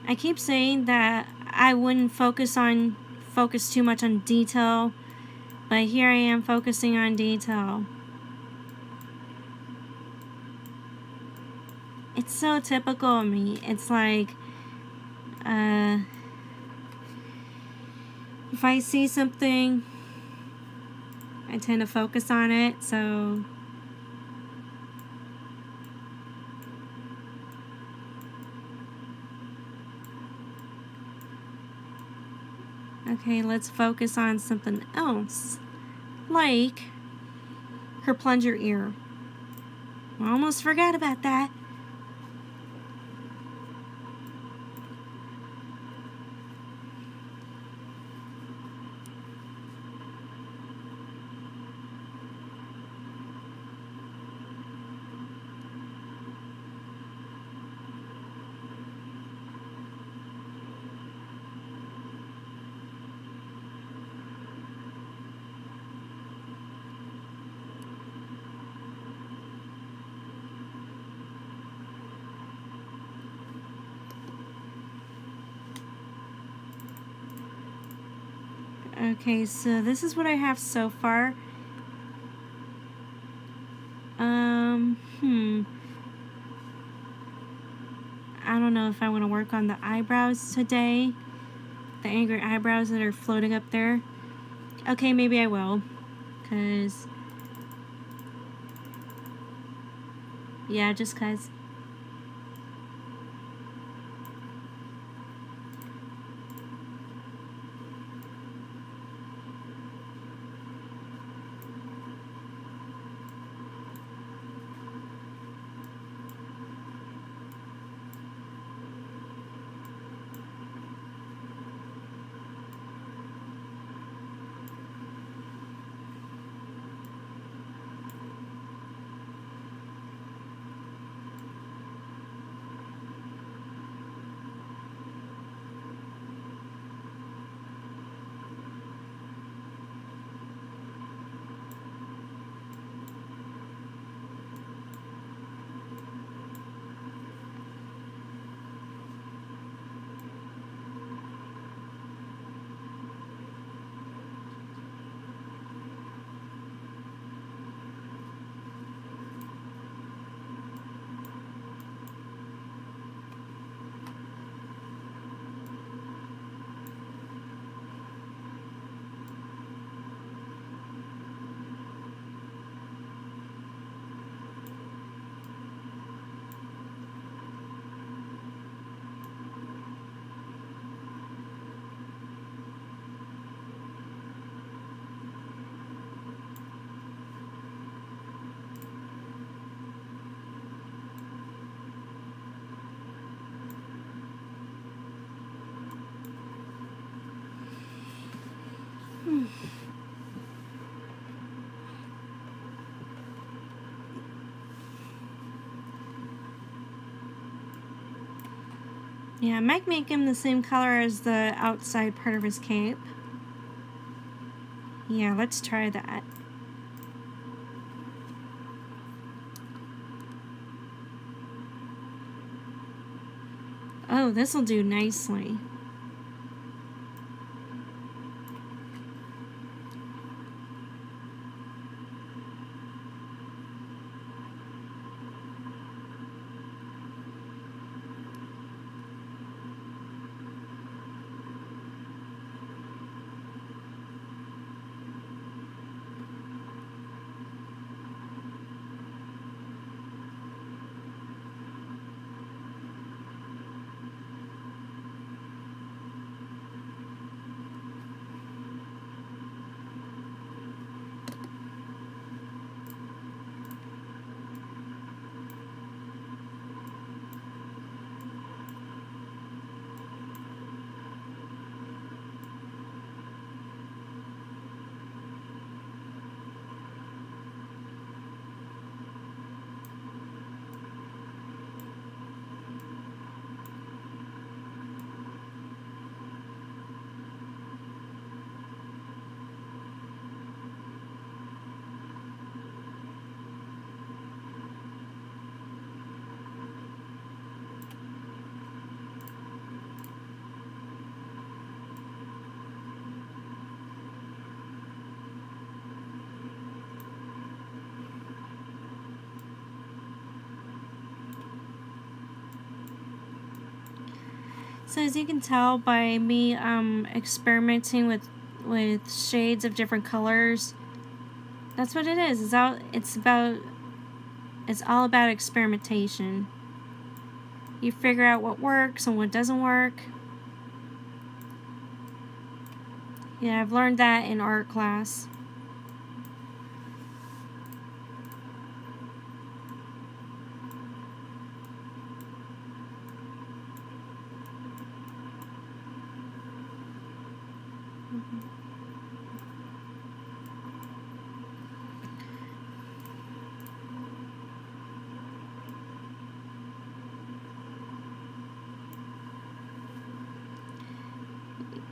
I keep saying that I wouldn't focus too much on detail, but here I am focusing on detail. It's so typical of me. It's like, if I see something, I tend to focus on it, so... Okay, let's focus on something else. Like her plunger ear. I almost forgot about that. Okay, so this is what I have so far. I don't know if I want to work on the eyebrows today. The angry eyebrows that are floating up there. Okay, maybe I will. Because... yeah, just because... Yeah, I might make him the same color as the outside part of his cape. Yeah, let's try that. Oh, this'll do nicely. So as you can tell by me experimenting with shades of different colors, that's what it is. It's all about experimentation. You figure out what works and what doesn't work. Yeah, I've learned that in art class.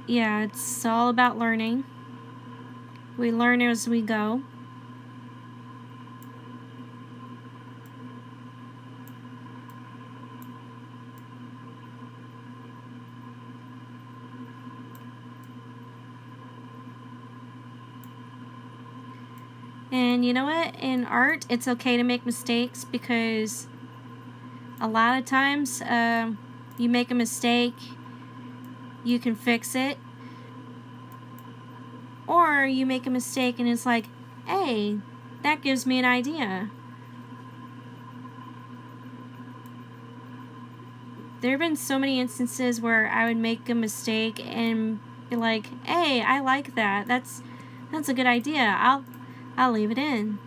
Yeah, it's all about learning. We learn as we go. And you know what? In art, it's okay to make mistakes because a lot of times you make a mistake, you can fix it. Or you make a mistake and it's like, hey, that gives me an idea. There have been so many instances where I would make a mistake and be like, hey, I like that. That's a good idea. I'll leave it in.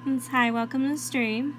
It's hi, welcome to the stream.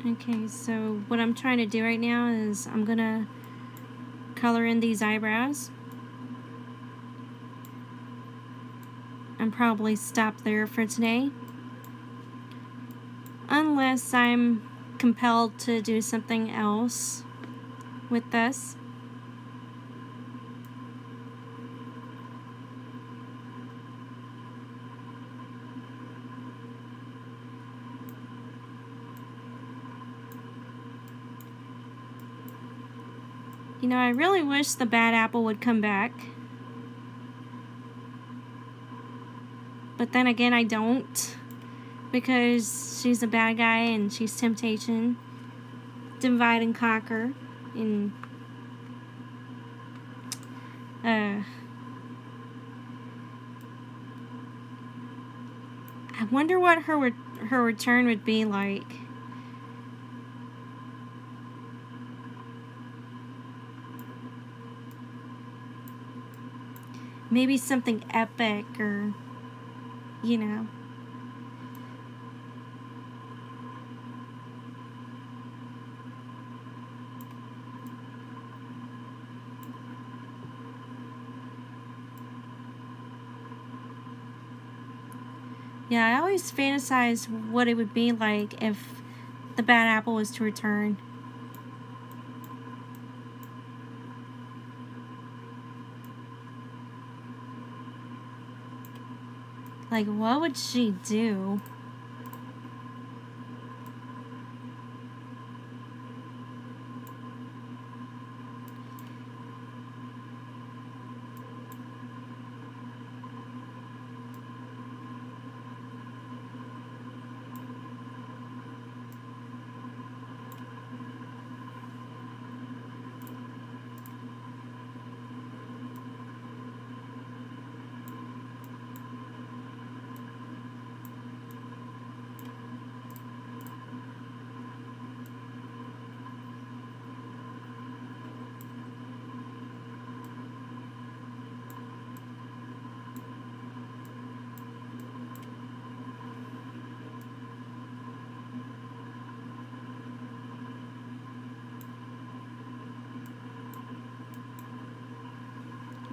Okay, so what I'm trying to do right now is I'm gonna color in these eyebrows. I'm probably stop there for today, unless I'm compelled to do something else with this. You know, I really wish the bad apple would come back. But then again, I don't. Because she's a bad guy and she's temptation. Divide and conquer. And I wonder what her return would be like. Maybe something epic, or you know. Yeah, I always fantasize what it would be like if the bad apple was to return. Like, what would she do?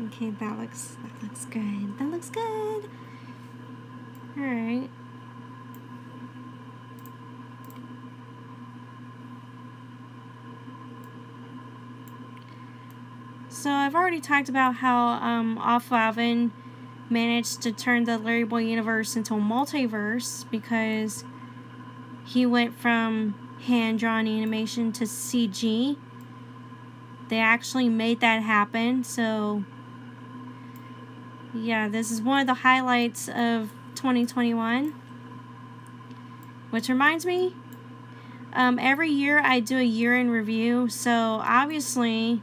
Okay, that looks good. That looks good. Alright. So I've already talked about how Awful Alvin managed to turn the LarryBoy universe into a multiverse because he went from hand-drawn animation to CG. They actually made that happen. So yeah, this is one of the highlights of 2021. Which reminds me, every year I do a year-end review, so obviously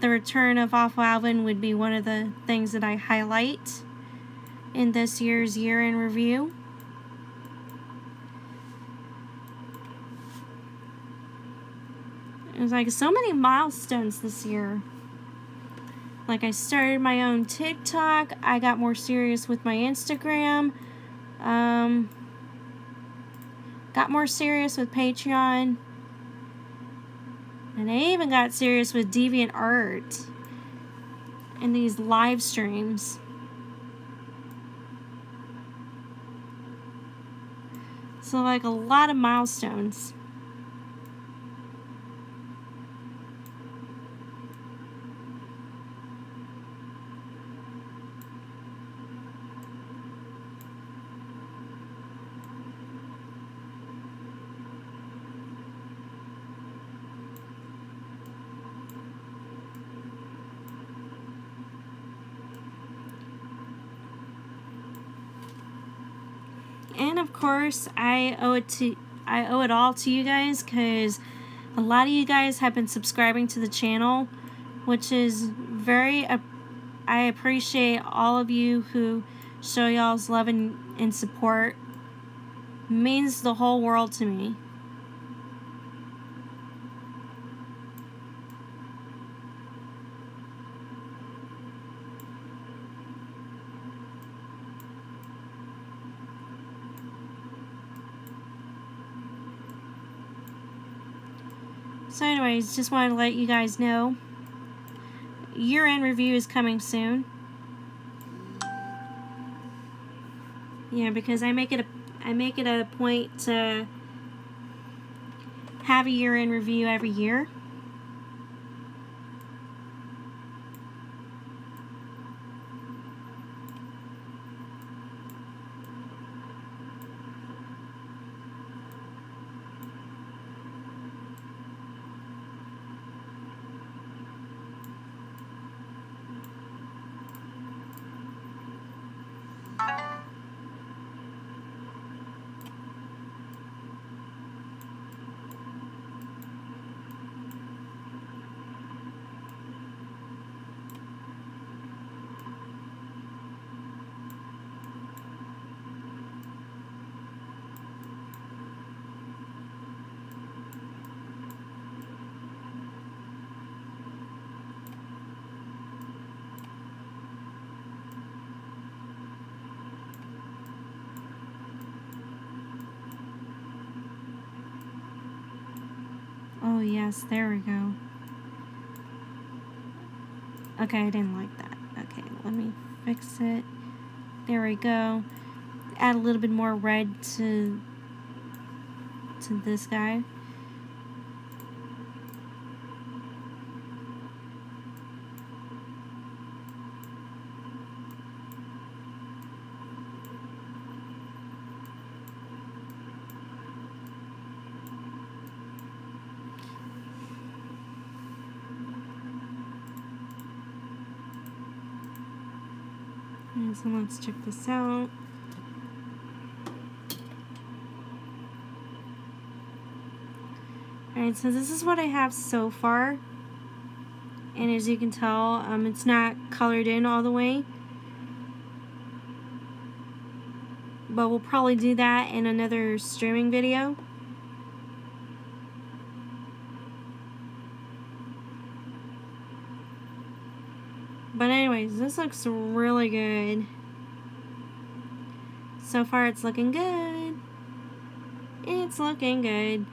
the return of Awful Alvin would be one of the things that I highlight in this year's year-end review. It was like so many milestones this year. Like I started my own TikTok, I got more serious with my Instagram, got more serious with Patreon, and I even got serious with DeviantArt and these live streams. So like a lot of milestones. And of course, I owe it all to you guys, because a lot of you guys have been subscribing to the channel, which is very, I appreciate all of you who show y'all's love and support. It means the whole world to me. So anyways, just wanted to let you guys know, year-end review is coming soon. Yeah, because I make it a point to have a year-end review every year. Oh yes, there we go. Okay, I didn't like that. Okay, let me fix it. There we go. Add a little bit more red to this guy. And so let's check this out. Alright, so this is what I have so far. And as you can tell, it's not colored in all the way. But we'll probably do that in another streaming video. But anyways, this looks really good. So far it's looking good. It's looking good.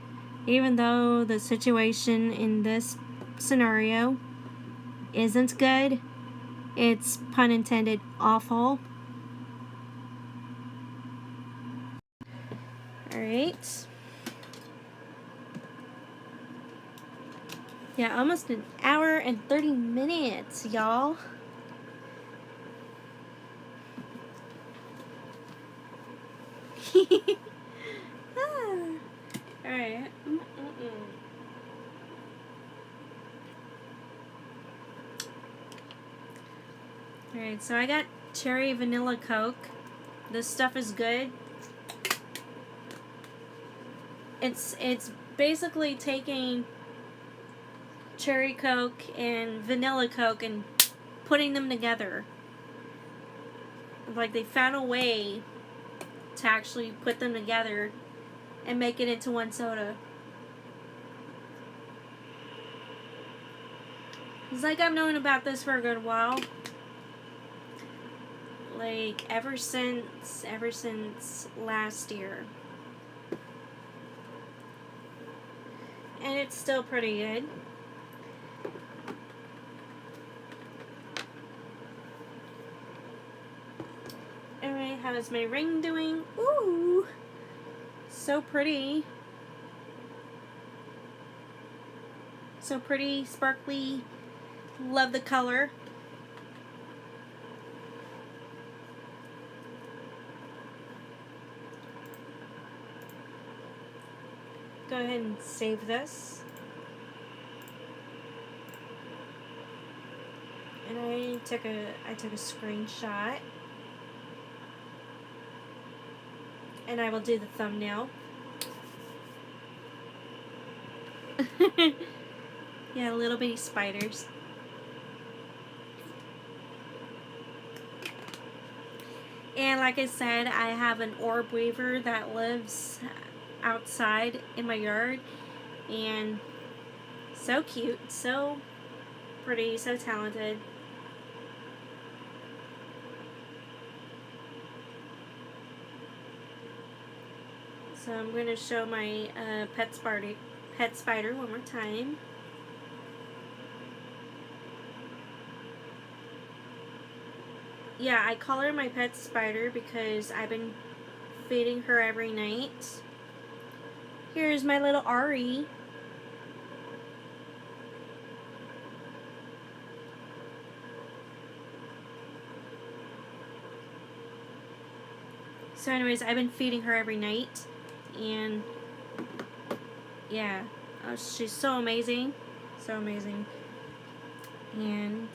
Even though the situation in this scenario isn't good, It's, pun intended, awful. Alright. Yeah, almost an hour and 30 minutes, y'all. Alright. Alright, so I got cherry vanilla Coke. This stuff is good. It's basically taking cherry Coke and vanilla Coke and putting them together. Like, they found a way to actually put them together and make it into one soda. It's like I've known about this for a good while. Like, ever since last year. And it's still pretty good. Alright, how is my ring doing? Ooh! So pretty. So pretty, sparkly. Love the color. Go ahead and save this. And I took a screenshot. And I will do the thumbnail. Yeah, little bitty spiders. And like I said, I have an orb weaver that lives outside in my yard. And so cute, so pretty, so talented. So I'm going to show my pet spider one more time. Yeah, I call her my pet spider because I've been feeding her every night. Here's my little Ari. So anyways, I've been feeding her every night. And yeah, she's so amazing. So amazing. And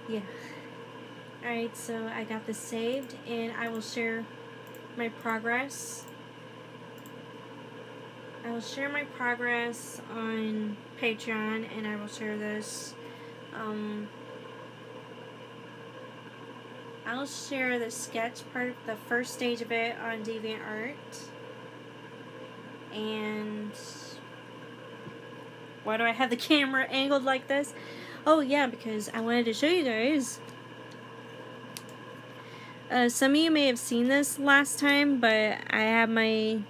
yeah. Alright, so I got this saved and I will share my progress. I will share my progress on Patreon and I will share this. I'll share the sketch part, the first stage of it on DeviantArt. And why do I have the camera angled like this? Oh yeah, because I wanted to show you guys. Some of you may have seen this last time, but I have my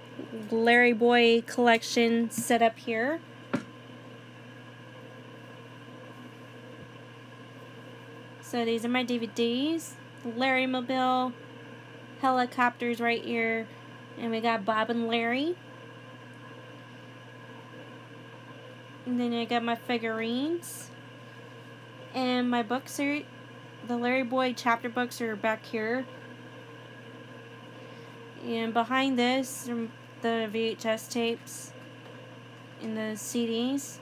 LarryBoy collection set up here. So these are my DVDs. Larry Mobile, helicopters right here, and we got Bob and Larry. And then I got my figurines. And my books are, the LarryBoy chapter books are back here. And behind this are the VHS tapes and the CDs.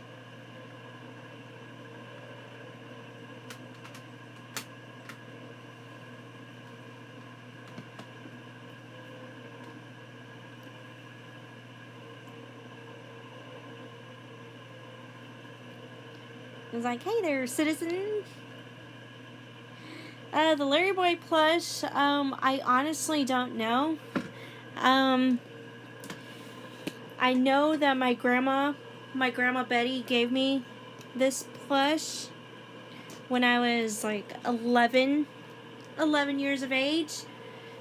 It's like, hey there, citizen. The LarryBoy plush, I honestly don't know. I know that my grandma Betty gave me this plush when I was like 11 years of age.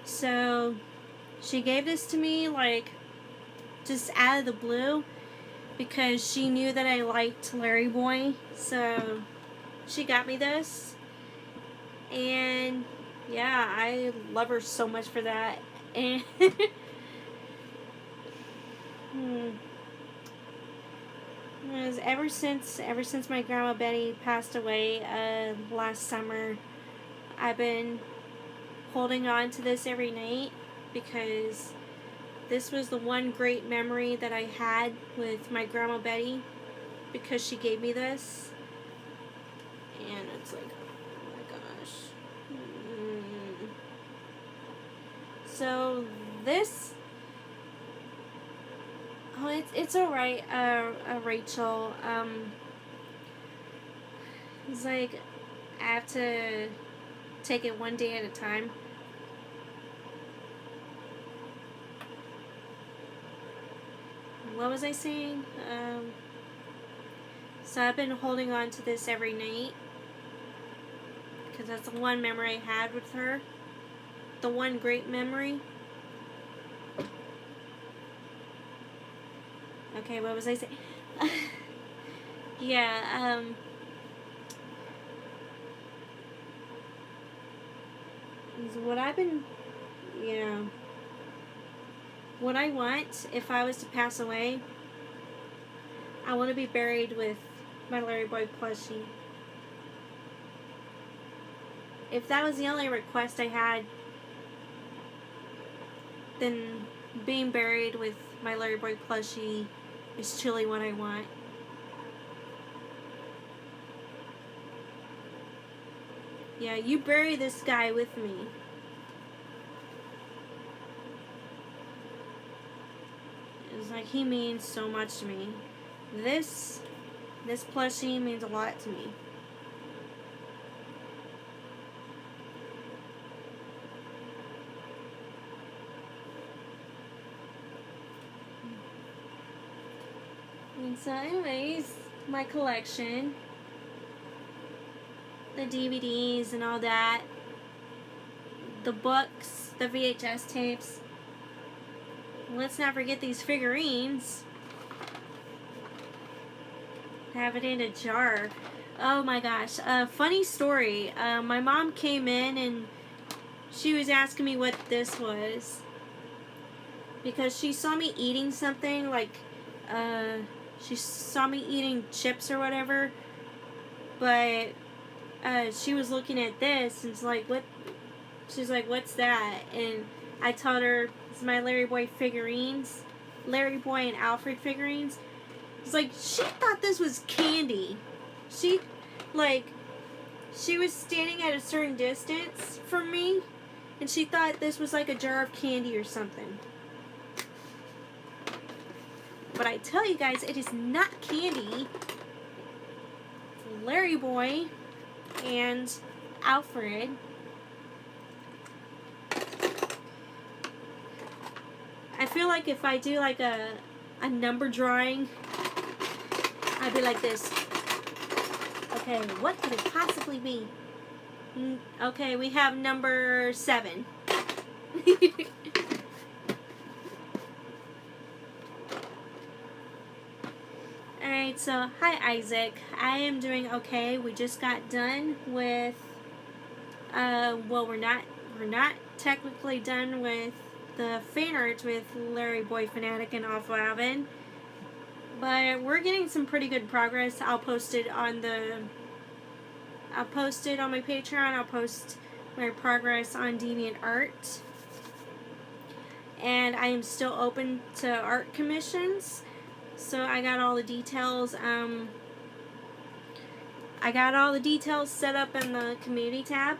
So she gave this to me like just out of the blue. because she knew that I liked Larry Boy, so she got me this. And yeah, I love her so much for that. And ever since my grandma Betty passed away last summer, I've been holding on to this every night because this was the one great memory that I had with my grandma Betty, because she gave me this. And it's like, oh my gosh. So this, oh, it's alright, Rachel. It's like, I have to take it one day at a time. What was I saying? So I've been holding on to this every night because that's the one memory I had with her. The one great memory. Okay, what was I saying? Yeah, what I've been, yeah, what I want, if I was to pass away, I want to be buried with my LarryBoy plushie. If that was the only request I had, then being buried with my LarryBoy plushie is truly what I want. Yeah, you bury this guy with me. It's like, he means so much to me. This plushie means a lot to me. And so anyways, my collection, the DVDs and all that, the books, the VHS tapes. Let's not forget these figurines. Have it in a jar. Oh my gosh. Funny story. My mom came in and she was asking me what this was, because she saw me eating something, like she saw me eating chips or whatever, but she was looking at this and it's like, what? She's like, what's that? And I told her it's my LarryBoy figurines, LarryBoy and Alfred figurines. It's like, she thought this was candy. She was standing at a certain distance from me and she thought this was like a jar of candy or something. But I tell you guys, it is not candy. It's LarryBoy and Alfred. I feel like if I do like a number drawing, I'd be like this. Okay, what could it possibly be? Okay, we have number 7. Alright, so hi Isaac. I am doing okay. We just got done with well, we're not technically done with the fan art with LarryBoy Fanatic and Awful Alvin, but we're getting some pretty good progress. I'll post it on my Patreon. I'll post my progress on DeviantArt. And I am still open to art commissions. So I got all the details. I got all the details set up in the community tab.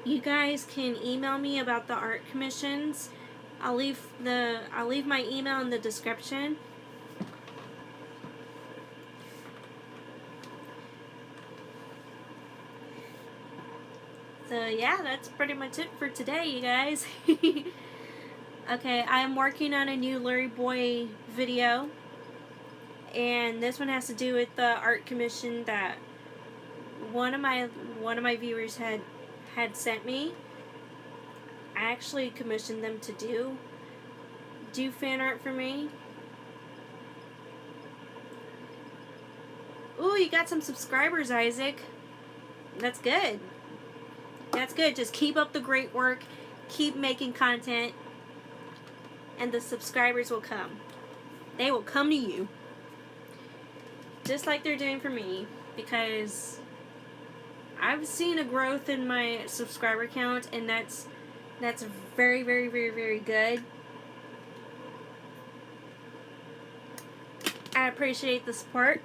You guys can email me about the art commissions. I'll leave my email in the description. So yeah, that's pretty much it for today, you guys. Okay, I am working on a new LarryBoy video, and this one has to do with the art commission that one of my viewers had sent me. I actually commissioned them to do fan art for me. Ooh, you got some subscribers, Isaac. That's good. That's good. Just keep up the great work. Keep making content. And the subscribers will come. They will come to you. Just like they're doing for me. Because I've seen a growth in my subscriber count. And that's very, very, very, very good. I appreciate the support.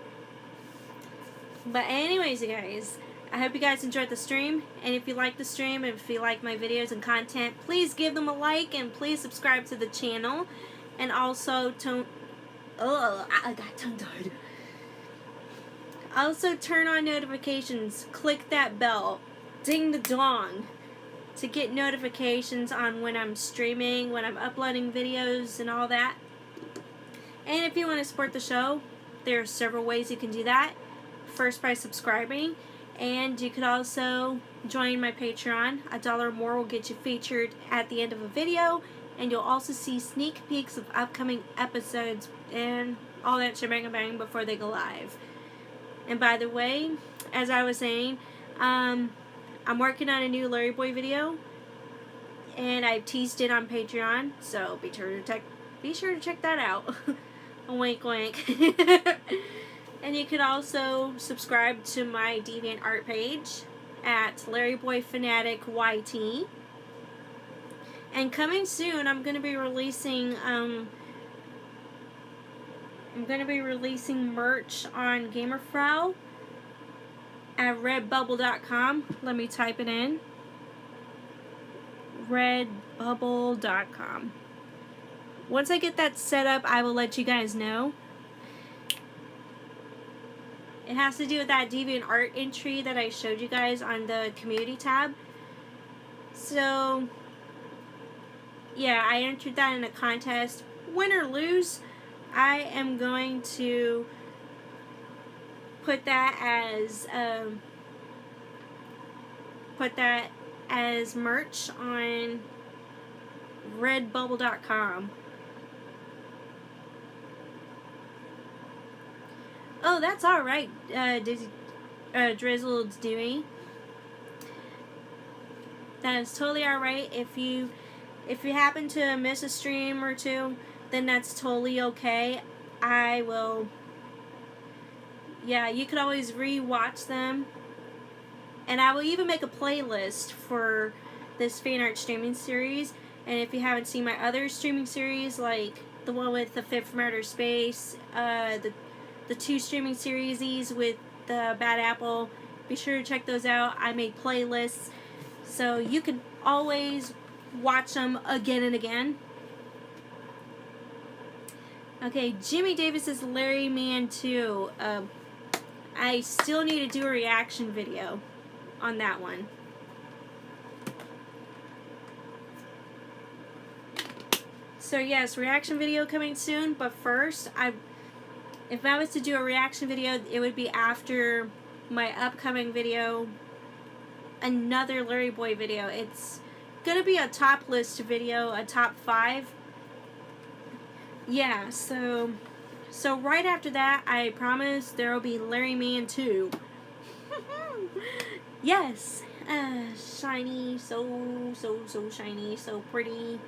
But anyways, you guys, I hope you guys enjoyed the stream. And if you like the stream, and if you like my videos and content, please give them a like and please subscribe to the channel. And also, I got tongue-tied. Also, turn on notifications. Click that bell. Ding the dong. To get notifications on when I'm streaming, when I'm uploading videos and all that. And if you want to support the show, there are several ways you can do that. First, by subscribing, and you could also join my Patreon. $1 more will get you featured at the end of a video, and you'll also see sneak peeks of upcoming episodes and all that shebang bang before they go live. And by the way, as I was saying, I'm working on a new LarryBoy video, and I've teased it on Patreon, so be sure to check that out. Wink, wink. And you can also subscribe to my DeviantArt page at LarryBoyFanaticYT. And coming soon, I'm going to be releasing merch on Gamerfrau at redbubble.com. Let me type it in. redbubble.com. Once I get that set up, I will let you guys know. It has to do with that DeviantArt entry that I showed you guys on the community tab. So, yeah, I entered that in a contest. Win or lose, I am going to put that as merch on redbubble.com. Oh, that's alright, Drizzled's Dewey. That is totally alright. If you happen to miss a stream or two, then that's totally okay. I will... Yeah, you could always re-watch them. And I will even make a playlist for this fan art streaming series. And if you haven't seen my other streaming series, like the one with the Fit from Outer Space, the 2 streaming series with the Bad Apple, be sure to check those out. I made playlists, so you can always watch them again and again. Okay, Jimmy Davis is Larry Man 2. I still need to do a reaction video on that one. So yes, reaction video coming soon, but first, if I was to do a reaction video, it would be after my upcoming video, another LarryBoy video. It's going to be a top list video, a top 5. Yeah, so right after that, I promise there will be Larry Man 2. Yes, shiny, so shiny, so pretty.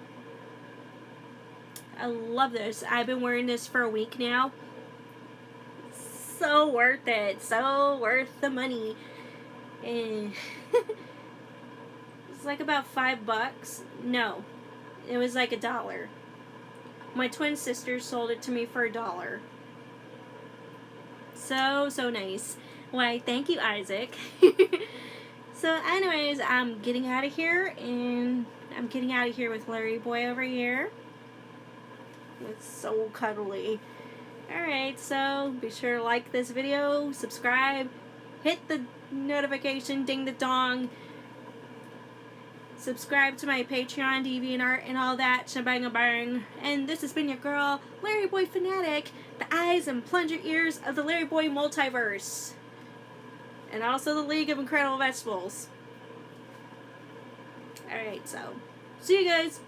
I love this. I've been wearing this for a week now. So worth it. So worth the money. And it's like about $5. No, it was like $1. My twin sister sold it to me for $1. So nice. Why, thank you, Isaac. So anyways, I'm getting out of here, and I'm getting out of here with LarryBoy over here. It's so cuddly. Alright, so be sure to like this video, subscribe, hit the notification, ding the dong, subscribe to my Patreon, DeviantArt, and all that shebang-a-bang. And this has been your girl, LarryBoy Fanatic, the eyes and plunger ears of the LarryBoy multiverse. And also the League of Incredible Vegetables. Alright, so See you guys.